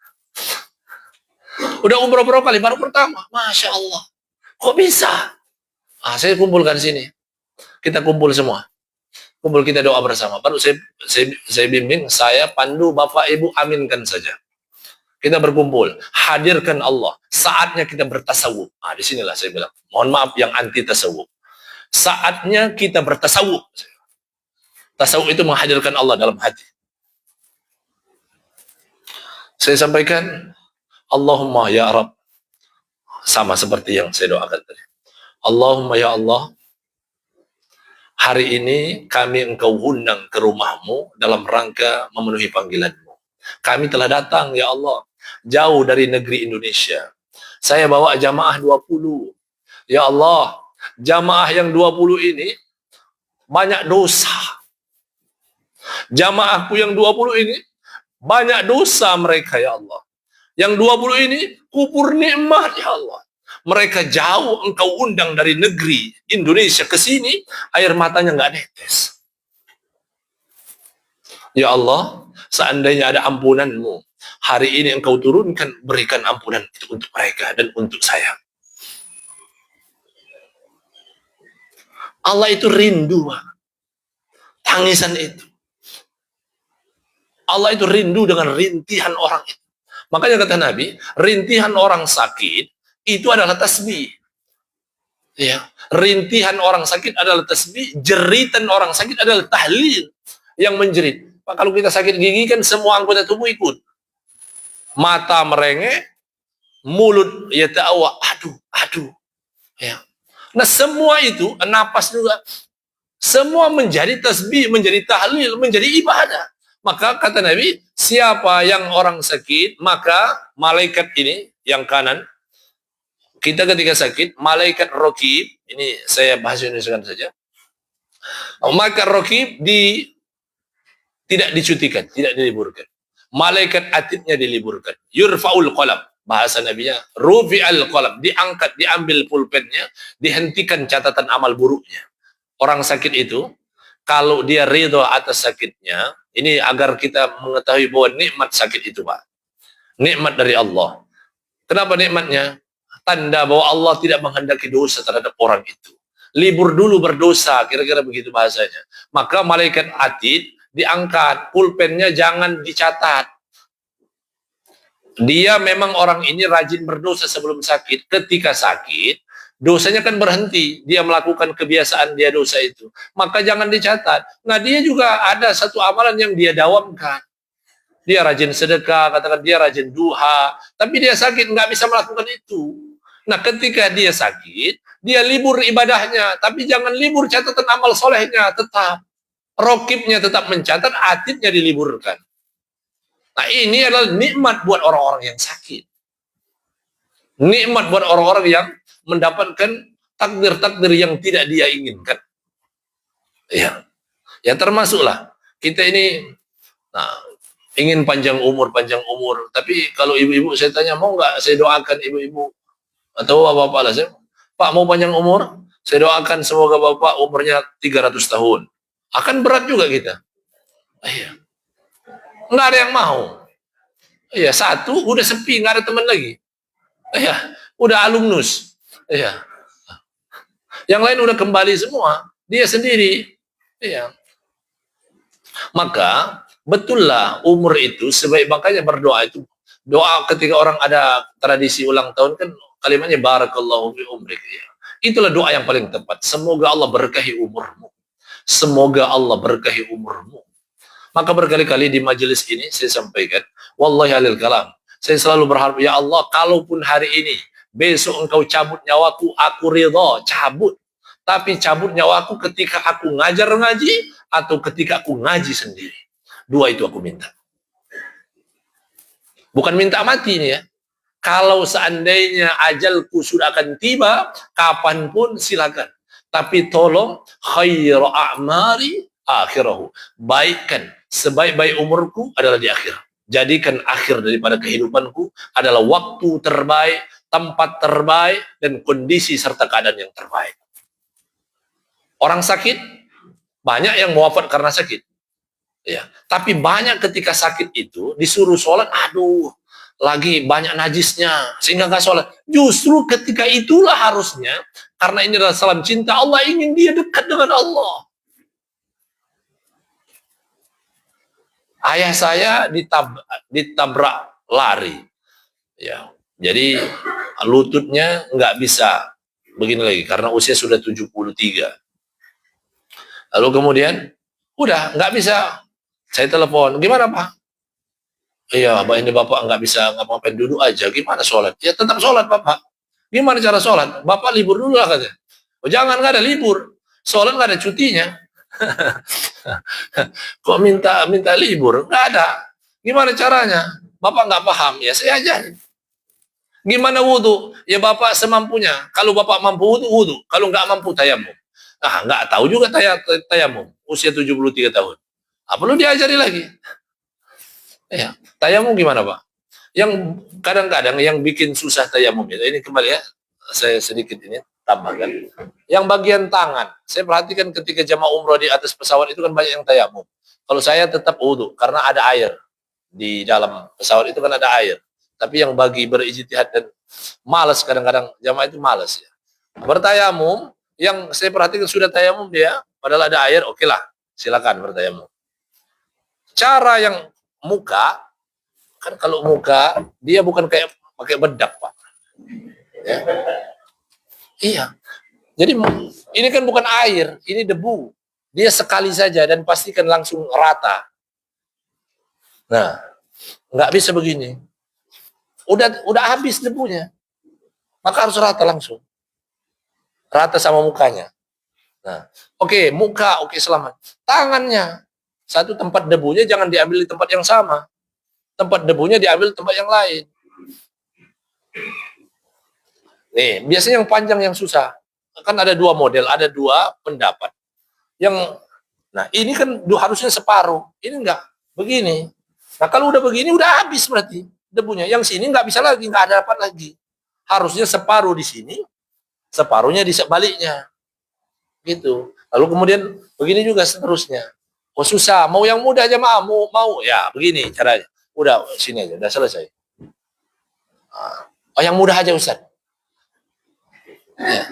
Udah umroh berapa kali? Baru pertama. Masya Allah. Kok bisa? Saya kumpulkan sini. Kita kumpul semua. Kumpul, kita doa bersama. Baru saya bimbing, saya pandu, Bapak Ibu aminkan saja. Kita berkumpul. Hadirkan Allah. Saatnya kita bertasawuf. Disinilah saya bilang. Mohon maaf yang anti tasawuf. Saatnya kita bertasawuf. Tasawuf itu menghadirkan Allah dalam hati. Saya sampaikan, Allahumma ya Rabb. Sama seperti yang saya doakan tadi. Allahumma ya Allah, hari ini kami engkau undang ke rumahmu dalam rangka memenuhi panggilanmu. Kami telah datang ya Allah, jauh dari negeri Indonesia. Saya bawa jamaah 20. Ya Allah, jamaah yang 20 ini banyak dosa. Jamaahku yang 20 ini banyak dosa mereka ya Allah. Yang 20 ini kubur nikmat ya Allah. Mereka jauh engkau undang dari negeri Indonesia ke sini, air matanya nggak netes. Ya Allah, seandainya ada ampunanmu, hari ini engkau turunkan, berikan ampunan itu untuk mereka dan untuk saya. Allah itu rindu, tangisan itu. Allah itu rindu dengan rintihan orang itu. Makanya kata Nabi, rintihan orang sakit itu adalah tasbih. Ya, rintihan orang sakit adalah tasbih, jeritan orang sakit adalah tahlil yang menjerit. Pak, kalau kita sakit gigi kan semua anggota tubuh ikut. Mata merengek, mulut ya ta'awa, aduh. Ya. Nah, semua itu, napas juga, semua menjadi tasbih, menjadi tahlil, menjadi ibadah. Maka kata Nabi, siapa yang orang sakit, maka malaikat ini yang kanan, kita ketika sakit, malaikat raqib, ini saya bahas Indonesia saja. Malaikat raqib tidak dicutikan, tidak diliburkan. Malaikat atidnya diliburkan. Yurfa'ul qalam, bahasa Nabinya, rufi'al qalam, diangkat, diambil pulpennya, dihentikan catatan amal buruknya. Orang sakit itu, kalau dia ridho atas sakitnya, ini agar kita mengetahui bahwa nikmat sakit itu, Pak. Nikmat dari Allah. Kenapa nikmatnya? Tanda bahwa Allah tidak menghendaki dosa terhadap orang itu. libur dulu berdosa, kira-kira begitu bahasanya. Maka malaikat atid diangkat, pulpennya jangan dicatat. Dia memang orang ini rajin berdosa sebelum sakit. Ketika sakit, dosanya kan berhenti. Dia melakukan kebiasaan dia dosa itu. Maka jangan dicatat. Nah, dia juga ada satu amalan yang dia dawamkan. Dia rajin sedekah, katakan dia rajin duha. Tapi dia sakit, nggak bisa melakukan itu. Nah, ketika dia sakit, dia libur ibadahnya. Tapi jangan libur catatan amal solehnya. Tetap. Rokibnya tetap mencatat, atidnya diliburkan. Nah, ini adalah nikmat buat orang-orang yang sakit. Nikmat buat orang-orang yang mendapatkan takdir-takdir yang tidak dia inginkan. Ya, ya termasuklah kita ini ingin panjang umur. Tapi kalau ibu-ibu saya tanya, mau nggak saya doakan ibu-ibu atau bapak-bapak lah, Pak mau panjang umur, saya doakan semoga bapak umurnya 300 tahun. Akan berat juga kita. Iya. Nggak ada yang mau. Iya, satu udah sepi, nggak ada teman lagi. Iya, udah alumnus. Iya. Yang lain udah kembali semua, dia sendiri. Iya. Maka betullah umur itu makanya berdoa itu. Doa ketika orang ada tradisi ulang tahun kan kalimatnya barakallahu fi umrik. Ya. Itulah doa yang paling tepat. Semoga Allah berkahi umurmu. Semoga Allah berkahi umurmu. Maka berkali-kali di majelis ini saya sampaikan, wallahi alil kalam, saya selalu berharap, ya Allah, kalaupun hari ini, besok engkau cabut nyawaku, aku ridha, cabut. Tapi cabut nyawaku ketika aku ngajar ngaji, atau ketika aku ngaji sendiri. Dua itu aku minta. Bukan minta mati ini ya. Kalau seandainya ajalku sudah akan tiba, kapanpun silakan. Tapi tolong, khairu a'mari akhirahu. Baikkan, sebaik-baik umurku adalah di akhir. Jadikan akhir daripada kehidupanku adalah waktu terbaik, tempat terbaik, dan kondisi serta keadaan yang terbaik. Orang sakit, banyak yang wafat karena sakit. Ya, tapi banyak ketika sakit itu disuruh sholat, aduh, lagi banyak najisnya, sehingga nggak sholat. Justru ketika itulah harusnya, karena ini adalah salam cinta, Allah ingin dia dekat dengan Allah. Ayah saya ditabrak lari, ya. Jadi lututnya nggak bisa begini lagi karena usia sudah 73. Lalu kemudian udah nggak bisa. Saya telepon, gimana Pak? Iya, Pak, ini Bapak nggak bisa ngapa-ngapain, duduk aja. Gimana sholat? Ya tetap sholat Bapak. Gimana cara sholat? Bapak libur dulu lah katanya. Oh jangan, nggak ada libur. Sholat nggak ada cutinya. Kok minta libur? Nggak ada. Gimana caranya? Bapak nggak paham, ya saya ajarin. Gimana wudhu? Ya Bapak semampunya. Kalau Bapak mampu wudhu. Kalau nggak mampu tayamum. Nah, nggak tahu juga tayamum. Usia 73 tahun. Ah, perlu diajari lagi. Ya, tayamum gimana Pak? Yang kadang-kadang yang bikin susah tayamum itu, ini kembali ya, saya sedikit ini tambahkan. Yang bagian tangan, saya perhatikan ketika jamaah umroh di atas pesawat itu kan banyak yang tayamum. Kalau saya tetap wudhu karena ada air di dalam pesawat itu kan ada air. Tapi yang bagi berijtihad dan malas, kadang-kadang jamaah itu malas ya. Bertayamum, yang saya perhatikan sudah tayamum dia, padahal ada air, oke lah, silakan bertayamum. Cara yang muka, kan kalau muka dia bukan kayak pakai bedak Pak. Ya. Iya. Jadi ini kan bukan air, ini debu. Dia sekali saja dan pastikan langsung rata. Nah, nggak bisa begini. Udah habis debunya. Maka harus rata langsung. Rata sama mukanya. Nah, oke, muka oke selamat. Tangannya, satu tempat debunya jangan diambil di tempat yang sama. Tempat debunya diambil tempat yang lain. Nih, biasanya yang panjang yang susah. Kan ada dua model, ada dua pendapat. Nah ini kan harusnya separuh. Ini enggak, begini. Nah kalau udah begini, udah habis berarti debunya. Yang sini nggak bisa lagi, nggak ada dapat lagi. Harusnya separuh di sini, separuhnya di sebaliknya. Gitu. Lalu kemudian begini juga seterusnya. Oh susah, mau yang mudah aja mau ya begini caranya. Udah sini aja, udah selesai. Oh yang mudah aja Ustaz. Ya.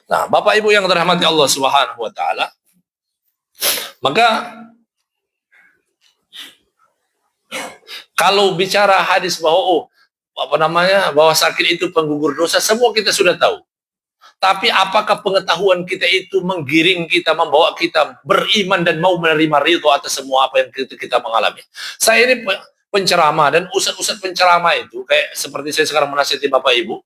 Nah, Bapak Ibu yang dirahmati Allah Subhanahu wa taala, maka kalau bicara hadis bahwa bahwa sakit itu penggugur dosa, semua kita sudah tahu. Tapi apakah pengetahuan kita itu menggiring kita, membawa kita beriman dan mau menerima ridho atas semua apa yang kita mengalami? Saya ini penceramah, dan ustadz-ustadz penceramah itu kayak seperti saya sekarang menasihati Bapak Ibu,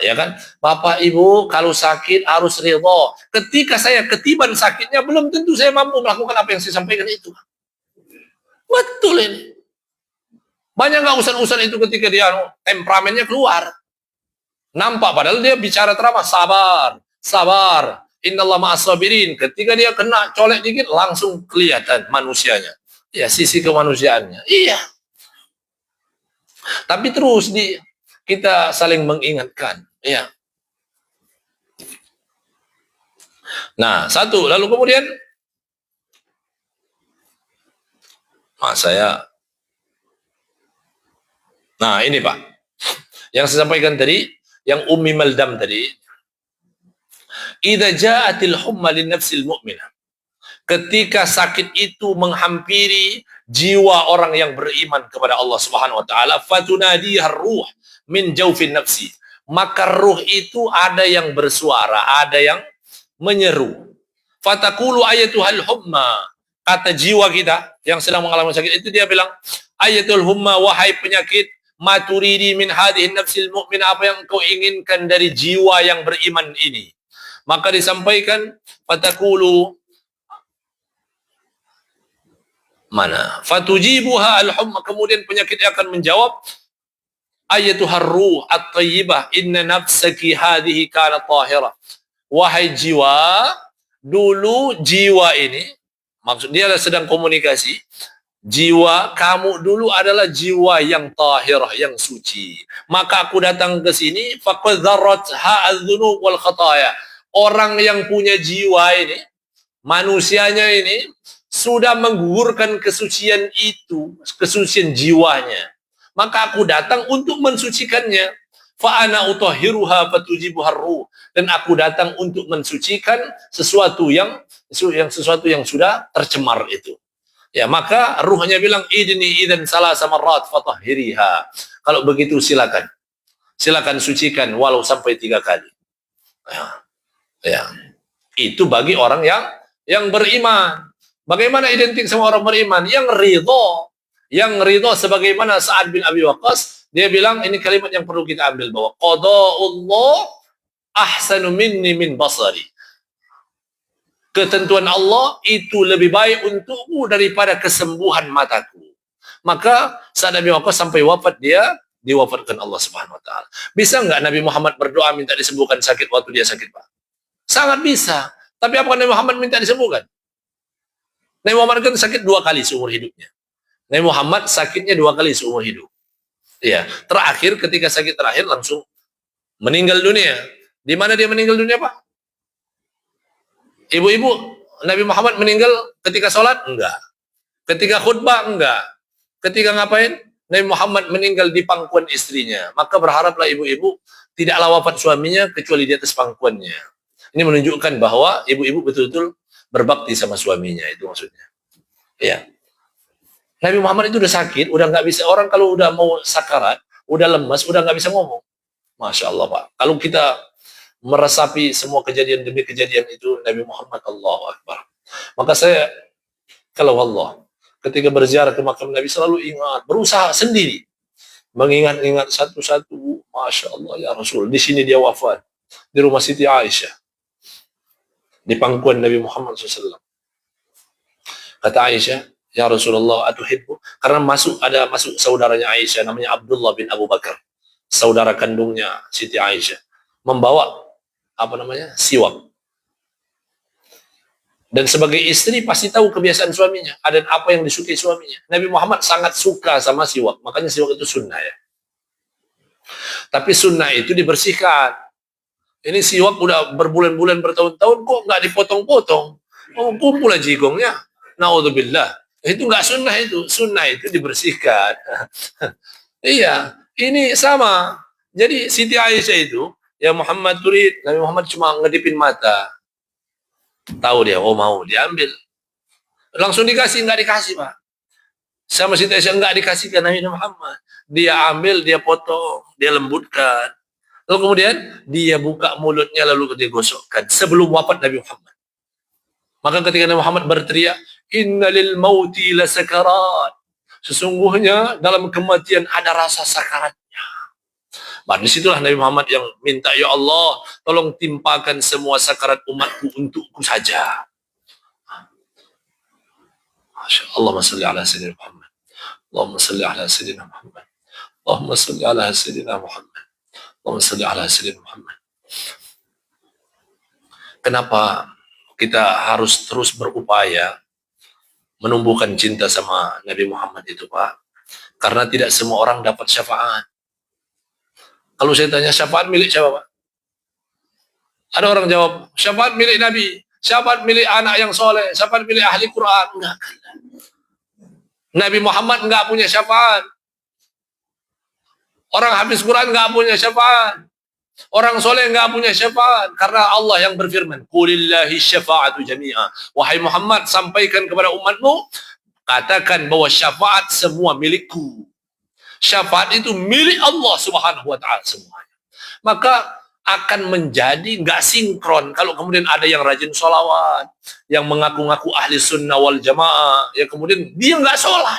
ya kan? Bapak Ibu kalau sakit harus ridho. Ketika saya ketiban sakitnya, belum tentu saya mampu melakukan apa yang saya sampaikan itu. Betul ini. Banyak nggak ustadz-ustadz itu ketika dia temperamennya keluar, nampak padahal dia bicara ceramah, sabar, sabar, innallah ma'as sabirin. Ketika dia kena colek dikit, langsung kelihatan manusianya. Ya, sisi kemanusiaannya. Iya. Tapi terus kita saling mengingatkan. Iya. Nah, satu. Lalu kemudian, nah ini Pak, yang saya sampaikan tadi, yang Ummi Maldam tadi, idza ja'atil humma lin nafsil mu'minah, ketika sakit itu menghampiri jiwa orang yang beriman kepada Allah Subhanahu wa taala, fatunadiha ruh min jaufin nafsi, maka ruh itu ada yang bersuara, ada yang menyeru. Fataqulu ayatuhal humma, kata jiwa kita yang sedang mengalami sakit itu, dia bilang, ayatul humma, wahai penyakit, maturidi min hadhihi nafsil mu'min, apa yang kau inginkan dari jiwa yang beriman ini? Maka disampaikan, fatakulu mana? Fatujibuha al-humma, kemudian penyakit akan menjawab, ayatuhar ruh at-tayyibah, inna nafsaki hadhihi kana tahirah. Wahai jiwa, dulu jiwa ini, maksud dia sedang komunikasi, jiwa kamu dulu adalah jiwa yang tahirah, yang suci. Maka aku datang ke sini, faqad dzarratha adz-dzunub wal khataya. Orang yang punya jiwa ini, manusianya ini sudah menggugurkan kesucian itu, kesucian jiwanya. Maka aku datang untuk mensucikannya. Fa ana utahhiruha fatujibuhar ruh, dan aku datang untuk mensucikan sesuatu yang sudah tercemar itu. Ya, maka ruhnya bilang, idni idzan salah samarat fatahhiriha. Kalau begitu silakan sucikan walau sampai 3 kali. Ya. Itu bagi orang yang beriman. Bagaimana identik sama orang beriman? Yang ridho sebagaimana Sa'ad bin Abi Waqqas, dia bilang, ini kalimat yang perlu kita ambil, bahwa qada'ullah ahsanu minni min basari. Ketentuan Allah itu lebih baik untukmu daripada kesembuhan mataku. Maka saat Nabi Muhammad sampai wafat, dia diwafatkan Allah Subhanahu wa taala. Bisa nggak Nabi Muhammad berdoa minta disembuhkan sakit waktu dia sakit, Pak? Sangat bisa. Tapi apakah Nabi Muhammad minta disembuhkan? Nabi Muhammad kan sakit 2 kali seumur hidupnya. Nabi Muhammad sakitnya 2 kali seumur hidup. Iya, terakhir ketika sakit terakhir langsung meninggal dunia. Di mana dia meninggal dunia, Pak? Ibu-ibu, Nabi Muhammad meninggal ketika sholat? Enggak. Ketika khutbah? Enggak. Ketika ngapain? Nabi Muhammad meninggal di pangkuan istrinya. Maka berharaplah ibu-ibu tidaklah wafat suaminya kecuali di atas pangkuannya. Ini menunjukkan bahwa ibu-ibu betul-betul berbakti sama suaminya, itu maksudnya. Ya. Nabi Muhammad itu udah sakit, udah nggak bisa, orang kalau udah mau sakarat, udah lemas, udah nggak bisa ngomong. Masya Allah, Pak. Kalau kita meresapi semua kejadian demi kejadian itu Nabi Muhammad, Allahu Akbar. Maka saya, kalau Allah, ketika berziarah ke makam Nabi selalu ingat, berusaha sendiri mengingat-ingat satu-satu. Masya Allah ya Rasul, di sini dia wafat, di rumah Siti Aisyah, di pangkuan Nabi Muhammad SAW. Kata Aisyah, ya Rasulullah, atuhibbu, karena masuk saudaranya Aisyah namanya Abdullah bin Abu Bakar, saudara kandungnya Siti Aisyah, membawa siwak. Dan sebagai istri pasti tahu kebiasaan suaminya, ada apa yang disukai suaminya. Nabi Muhammad sangat suka sama siwak, makanya siwak itu sunnah ya. Tapi sunnah itu dibersihkan. Ini siwak udah berbulan-bulan, bertahun-tahun kok nggak dipotong-potong, kumpul aja jigongnya. Naudzubillah. Itu nggak sunnah itu. Sunnah itu dibersihkan. Iya, ini sama. Jadi Siti Aisyah itu Ya Muhammad turid. Nabi Muhammad cuma ngedipin mata. Tahu dia, oh mau, diambil. Langsung dikasih, nggak dikasih Pak. Sama Siti Aisyah nggak dikasihkan Nabi Muhammad. Dia ambil, dia potong, dia lembutkan. Lalu kemudian dia buka mulutnya lalu dia gosokkan sebelum wafat Nabi Muhammad. Maka ketika Nabi Muhammad berteriak, innalil mauti la sakarat. Sesungguhnya dalam kematian ada rasa sakaratnya. Nah, disitulah Nabi Muhammad yang minta, ya Allah, tolong timpakan semua sakarat umatku untukku saja. Allahumma salli ala Sayyidina Muhammad. Allahumma salli ala Sayyidina Muhammad. Allahumma salli ala Sayyidina Muhammad. Allahumma salli ala Sayyidina Muhammad. Kenapa kita harus terus berupaya menumbuhkan cinta sama Nabi Muhammad itu, Pak? Karena tidak semua orang dapat syafaat. Kalau saya tanya, syafaat milik siapa, Pak? Ada orang jawab, syafaat milik Nabi, syafaat milik anak yang soleh, syafaat milik ahli Quran. Enggak. Nabi Muhammad enggak punya syafaat. Orang habis Quran enggak punya syafaat. Orang soleh enggak punya syafaat. Karena Allah yang berfirman, Qulillahi syafa'atu jami'a. Wahai Muhammad, sampaikan kepada umatmu, katakan bahwa syafaat semua milikku. Syafaat itu milik Allah subhanahu wa ta'ala semuanya. Maka akan menjadi nggak sinkron kalau kemudian ada yang rajin sholawat, yang mengaku-ngaku ahli sunnah wal jamaah, ya kemudian dia nggak sholat.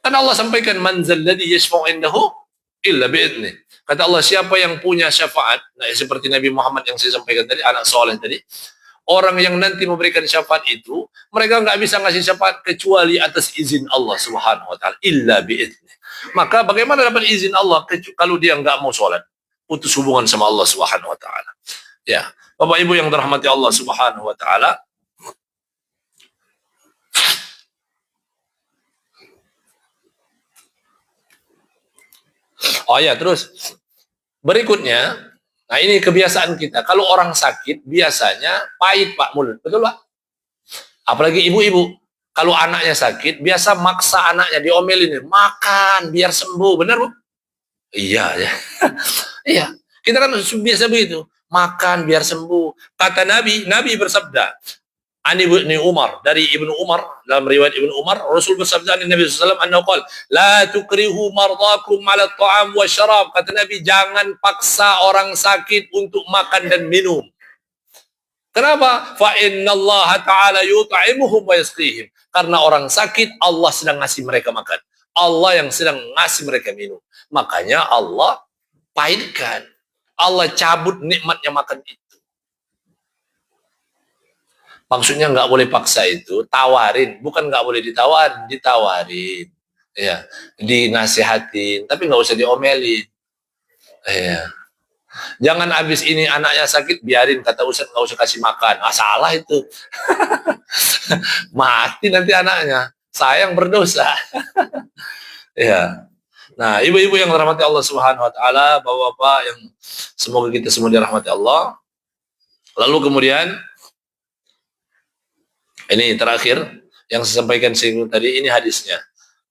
Karena Allah sampaikan, man zalladhi yashfa'u indahu illa bi'idnih. Kata Allah, siapa yang punya syafaat, nah, seperti Nabi Muhammad yang saya sampaikan tadi, anak soleh tadi, orang yang nanti memberikan syafaat itu, mereka nggak bisa ngasih syafaat kecuali atas izin Allah subhanahu wa ta'ala, illa bi'idnih. Maka bagaimana dapat izin Allah kalau dia nggak mau sholat, putus hubungan sama Allah subhanahu wa ta'ala. Ya, Bapak Ibu yang dirahmati Allah subhanahu wa ta'ala, oh ya, terus berikutnya, nah ini kebiasaan kita, kalau orang sakit biasanya pahit Pak mulut, betul Pak? Apalagi ibu-ibu, kalau anaknya sakit, biasa maksa anaknya diomelin, makan biar sembuh, benar Bu? Iya, ya. Iya, kita kan biasa begitu, makan biar sembuh. Kata Nabi bersabda, Ani Ibnu Umar, dari Ibnu Umar, dalam riwayat Ibnu Umar, Rasul bersabda, Nabi SAW, annahu qala, la tukrihu mardakum ala ta'am wa syarab. Kata Nabi, jangan paksa orang sakit untuk makan dan minum. Kenapa? Fa innallaha ta'ala yut'imuhum wa yasqihim. Karena orang sakit, Allah sedang ngasih mereka makan. Allah yang sedang ngasih mereka minum. Makanya Allah pahitkan. Allah cabut nikmatnya makan itu. Maksudnya nggak boleh paksa itu, tawarin. Bukan nggak boleh ditawarin, ditawarin. Ya, dinasihatin. Tapi nggak usah diomelin. Ya. Jangan habis ini anaknya sakit, biarin, kata Ustaz, nggak usah kasih makan. Ah, salah itu. Mati nanti anaknya. Sayang berdosa. Ya. Nah, ibu-ibu yang dirahmati Allah Subhanahu wa taala, bapak-bapak yang semoga kita semua dirahmati Allah. Lalu kemudian ini terakhir yang saya sampaikan tadi, ini hadisnya.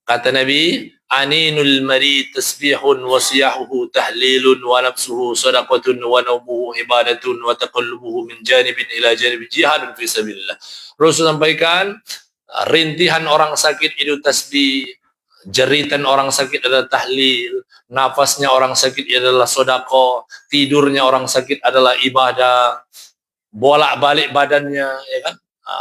Kata Nabi, aninul mari tasbihun wa siyahuhu tahlilun wa nafsuhu sadaqatun wa nawmuhu ibadatun wa taqallubuhu min janibin ila janibin jihadun fi sabilillah. Rasul sampaikan, rintihan orang sakit itu tasbih, jeritan orang sakit adalah tahlil, nafasnya orang sakit adalah sedekah, tidurnya orang sakit adalah ibadah, bolak-balik badannya, ya kan?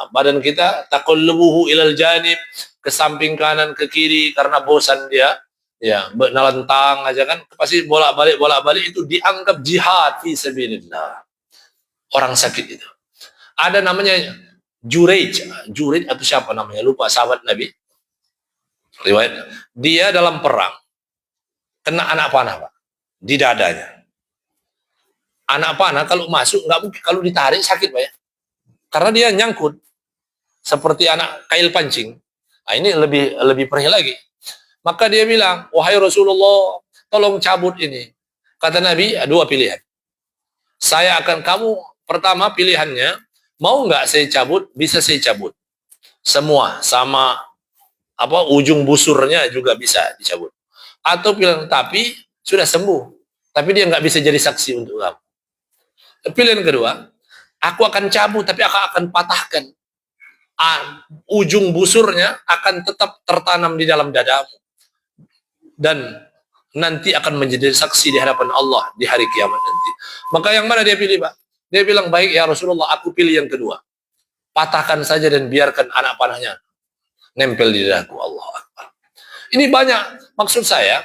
Badan kita taqallubuhu ilal janib, ke samping kanan ke kiri karena bosan dia, ya nalentang aja kan, pasti bolak-balik itu dianggap jihad fi sabilillah. Orang sakit itu ada namanya Jurej atau siapa namanya, lupa, sahabat Nabi, riwayat, dia dalam perang kena anak panah Pak di dadanya. Anak panah kalau masuk nggak mungkin, kalau ditarik sakit Pak ya, karena dia nyangkut seperti anak kail pancing. Nah, ini lebih perih lagi. Maka dia bilang, wahai Rasulullah, tolong cabut ini. Kata Nabi, dua pilihan. Saya akan, kamu pertama pilihannya, mau nggak saya cabut? Bisa saya cabut. Semua sama ujung busurnya juga bisa dicabut. Atau bilang, tapi sudah sembuh. tapi dia nggak bisa jadi saksi untuk kamu. Pilihan kedua, aku akan cabut tapi aku akan patahkan. Ujung busurnya akan tetap tertanam di dalam dadamu. Dan nanti akan menjadi saksi di hadapan Allah di hari kiamat nanti. Maka yang mana dia pilih, Pak? Dia bilang, baik ya Rasulullah, aku pilih yang kedua. Patahkan saja dan biarkan anak panahnya nempel di dadaku. Allah Akbar. Ini banyak, maksud saya,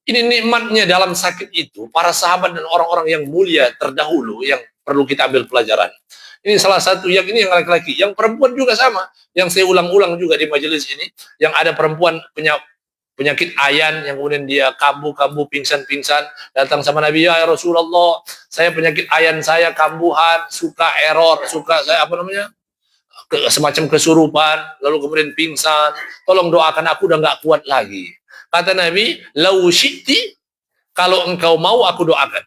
ini nikmatnya dalam sakit itu, para sahabat dan orang-orang yang mulia terdahulu yang perlu kita ambil pelajaran. Ini salah satu, yang ini yang laki-laki, yang perempuan juga sama. Yang saya ulang-ulang juga di majelis ini, yang ada perempuan penyakit ayan, yang kemudian dia kambuh-kambuh, pingsan-pingsan, datang sama Nabi, ya Rasulullah, saya penyakit ayan saya kambuhan, suka error, suka saya semacam kesurupan, lalu kemudian pingsan, tolong doakan aku, udah nggak kuat lagi. Kata Nabi, lau syi'ti, kalau engkau mau aku doakan.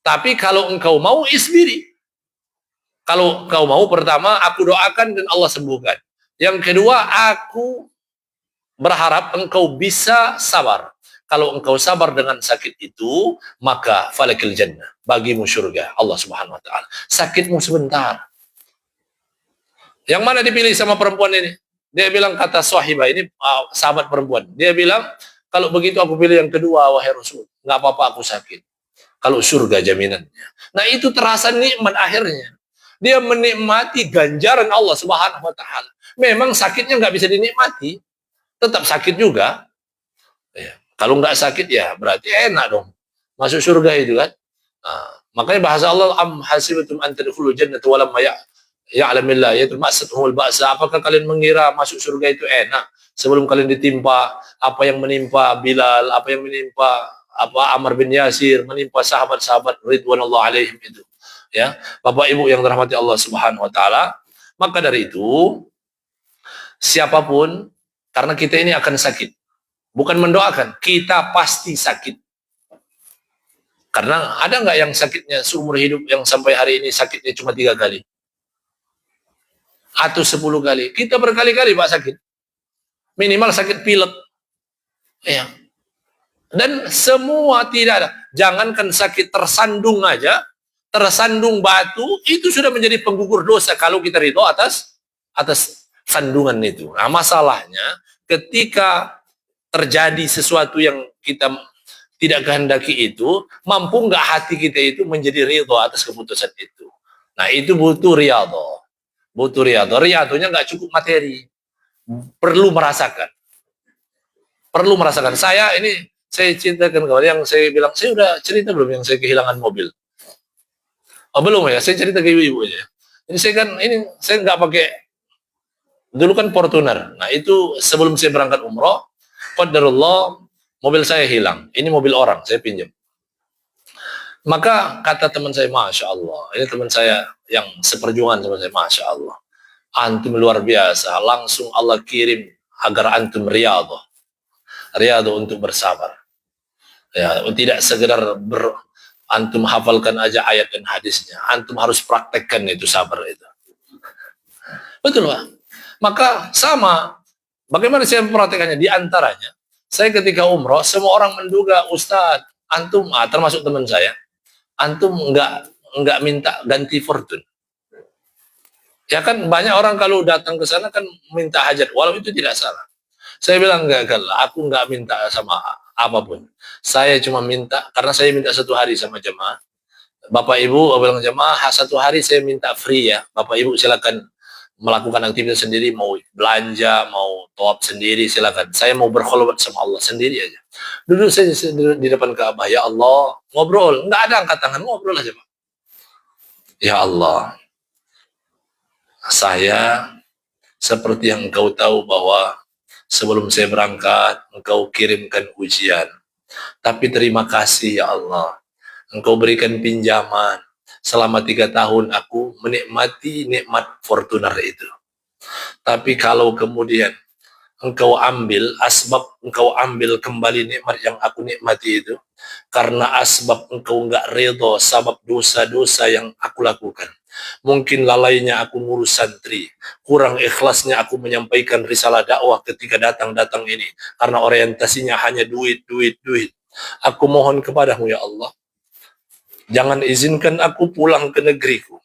Tapi kalau engkau mau isbiri. Kalau engkau mau, pertama aku doakan dan Allah sembuhkan. Yang kedua, aku berharap engkau bisa sabar. Kalau engkau sabar dengan sakit itu, maka falakil jannah, bagimu surga Allah Subhanahu wa taala. Sakitmu sebentar. Yang mana dipilih sama perempuan ini? Dia bilang, kata sahibah ini, sahabat perempuan. Dia bilang, kalau begitu aku pilih yang kedua, wahai Rasul. Nggak apa-apa aku sakit. Kalau surga jaminannya. Nah itu terasa nikmat akhirnya. Dia menikmati ganjaran Allah Subhanahu wa taala. Memang sakitnya nggak bisa dinikmati. Tetap sakit juga. Ya. Kalau nggak sakit ya berarti enak dong. Masuk surga itu kan. Nah, makanya bahasa Allah, am hasibatum an tadkhulul jannata wa lam ya'lamillah, yaitu maksudul ba'sa. Apakah kalian mengira masuk surga itu enak sebelum kalian ditimpa apa yang menimpa Bilal, apa yang menimpa Ammar bin Yasir, menimpa sahabat-sahabat ridwanullah alaihim itu. Ya, Bapak Ibu yang dirahmati Allah Subhanahu wa taala. Maka dari itu, siapapun, karena kita ini akan sakit. Bukan mendoakan, kita pasti sakit. Karena ada nggak yang sakitnya seumur hidup, yang sampai hari ini sakitnya cuma 3 kali? Atau 10 kali. Kita berkali-kali Pak sakit. Minimal sakit pilek. Ya. Dan semua tidak ada. Jangankan sakit tersandung aja, tersandung batu, itu sudah menjadi penggugur dosa kalau kita ridho atas sandungan itu. Nah masalahnya, ketika terjadi sesuatu yang kita tidak kehendaki itu, mampu nggak hati kita itu menjadi ridho atas keputusan itu. Nah itu butuh riyadhah. Butuh riyadhah. Riyadhahnya nggak cukup materi. Perlu merasakan. Perlu merasakan. Saya ceritakan kemarin yang saya bilang, saya udah cerita belum yang saya kehilangan mobil? Oh belum ya, saya cerita ke ibu-ibu aja. Ini saya nggak pakai, dulu kan Fortuner. Nah itu sebelum saya berangkat umroh, qadarullah mobil saya hilang. Ini mobil orang, saya pinjam. Maka kata teman saya, Masya Allah, ini teman saya yang seperjuangan sama saya, Masya Allah, antum luar biasa, langsung Allah kirim agar antum riyadhah untuk bersabar. Ya, tidak sekedar antum hafalkan aja ayat dan hadisnya, antum harus praktekkan itu sabar itu. Betul Pak. Maka sama, bagaimana saya mempraktekannya? Di antaranya, saya ketika umroh, semua orang menduga, Ustadz, antum, termasuk teman saya, antum nggak minta ganti fortune. Ya kan banyak orang kalau datang ke sana kan minta hajat, walau itu tidak salah. Saya bilang enggak, aku nggak minta sama apapun. Saya cuma minta, karena saya minta 1 hari sama jemaah. Bapak Ibu bilang jemaah, 1 hari saya minta free ya. Bapak Ibu silakan melakukan aktivitas sendiri, mau belanja, mau tawaf sendiri, silakan. Saya mau berkhulwat sama Allah sendiri aja. Duduk saya di depan Ka'bah, ya Allah, ngobrol, nggak ada angkat tangan, ngobrol aja Pak. Ya Allah, saya seperti yang engkau tahu bahwa sebelum saya berangkat, engkau kirimkan ujian. Tapi terima kasih ya Allah, engkau berikan pinjaman. Selama 3 tahun aku menikmati nikmat Fortuner itu. Tapi kalau kemudian engkau ambil kembali nikmat yang aku nikmati itu, karena asbab engkau enggak ridho, sebab dosa-dosa yang aku lakukan. Mungkin lalainya aku ngurus santri, kurang ikhlasnya aku menyampaikan risalah dakwah ketika datang ini, karena orientasinya hanya duit. Aku mohon kepadamu ya Allah, jangan izinkan aku pulang ke negeriku.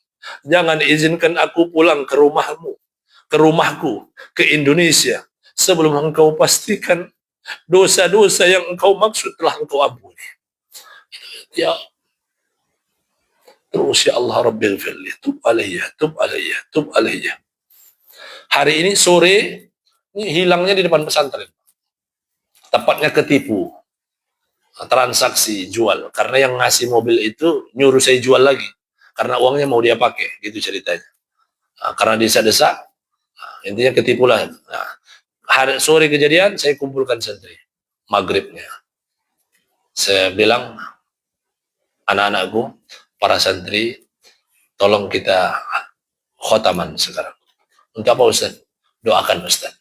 Jangan izinkan aku pulang ke rumahmu, ke rumahku, ke Indonesia, sebelum engkau pastikan dosa-dosa yang engkau maksud telah engkau ampuni. Ya, terus ya Allah Rabbil firli, tub alayya, tub alayya, tub alayya. Hari ini sore, ini hilangnya di depan pesantren. Tepatnya ketipu. Transaksi jual. Karena yang ngasih mobil itu nyuruh saya jual lagi. Karena uangnya mau dia pakai, gitu ceritanya. Nah, karena desa-desa, intinya ketipu lah. Nah, hari sore kejadian, saya kumpulkan santri. Maghribnya. Saya bilang, anak-anakku, para santri, tolong kita khotaman sekarang. Untuk apa Ustaz? Doakan Ustaz.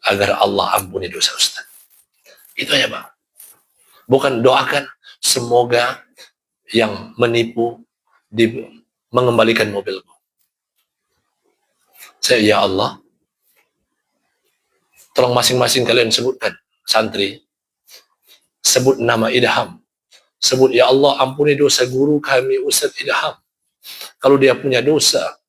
Agar Allah ampuni dosa Ustaz. Itu aja Pak. Bukan doakan semoga yang menipu mengembalikan mobilku. Saya, ya Allah, tolong masing-masing kalian sebutkan, santri, sebut nama Idham. Sebut, ya Allah, ampuni dosa guru kami, Ustaz Idham. Kalau dia punya dosa,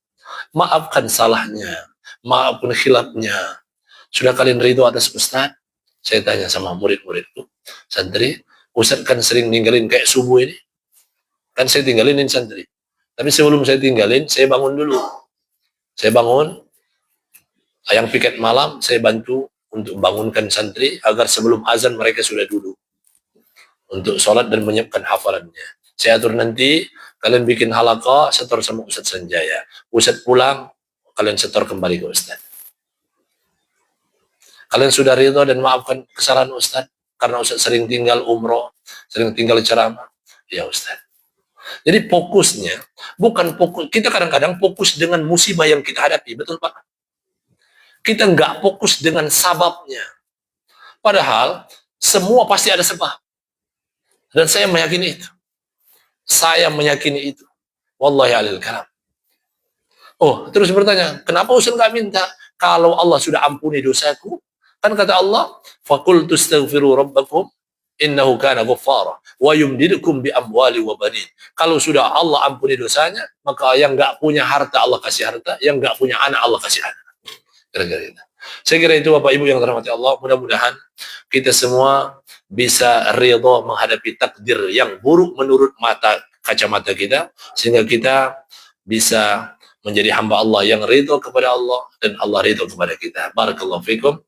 maafkan salahnya, maafkan khilafnya. Sudah kalian ridho atas Ustaz? Saya tanya sama murid-muridku, santri, Ustaz kan sering ninggalin kayak subuh ini. Kan saya tinggalin santri. Tapi sebelum saya tinggalin, saya bangun dulu. Saya bangun, yang piket malam, saya bantu untuk bangunkan santri, agar sebelum azan mereka sudah duduk. Untuk sholat dan menyiapkan hafalannya. Saya atur nanti, kalian bikin halaqah, setor sama Ustaz Sanjaya. Ustaz pulang, kalian setor kembali ke Ustaz. Kalian sudah ridho dan maafkan kesalahan Ustaz, karena Ustaz sering tinggal umroh, sering tinggal ceramah. Ya Ustaz. Jadi fokusnya, bukan fokus, kita kadang-kadang fokus dengan musibah yang kita hadapi, betul Pak? Kita nggak fokus dengan sababnya. Padahal, semua pasti ada sebab. Dan saya meyakini itu. Saya meyakini itu. Wallahi alil kalam. Oh, terus bertanya, kenapa Ustaz nggak minta? Kalau Allah sudah ampuni dosaku, kan kata Allah, faqultu astaghfiru rabbakum innahu kana ghaffara wa yumdidukum bi amwali wa banin. Kalau sudah Allah ampuni dosanya, maka yang enggak punya harta Allah kasih harta, yang enggak punya anak Allah kasih anak. Kira-kira itu. Saya kira itu Bapak Ibu yang dirahmati Allah, mudah-mudahan kita semua bisa ridha menghadapi takdir yang buruk menurut kacamata kita, sehingga kita bisa menjadi hamba Allah yang ridha kepada Allah dan Allah ridha kepada kita. Barakallahu fikum.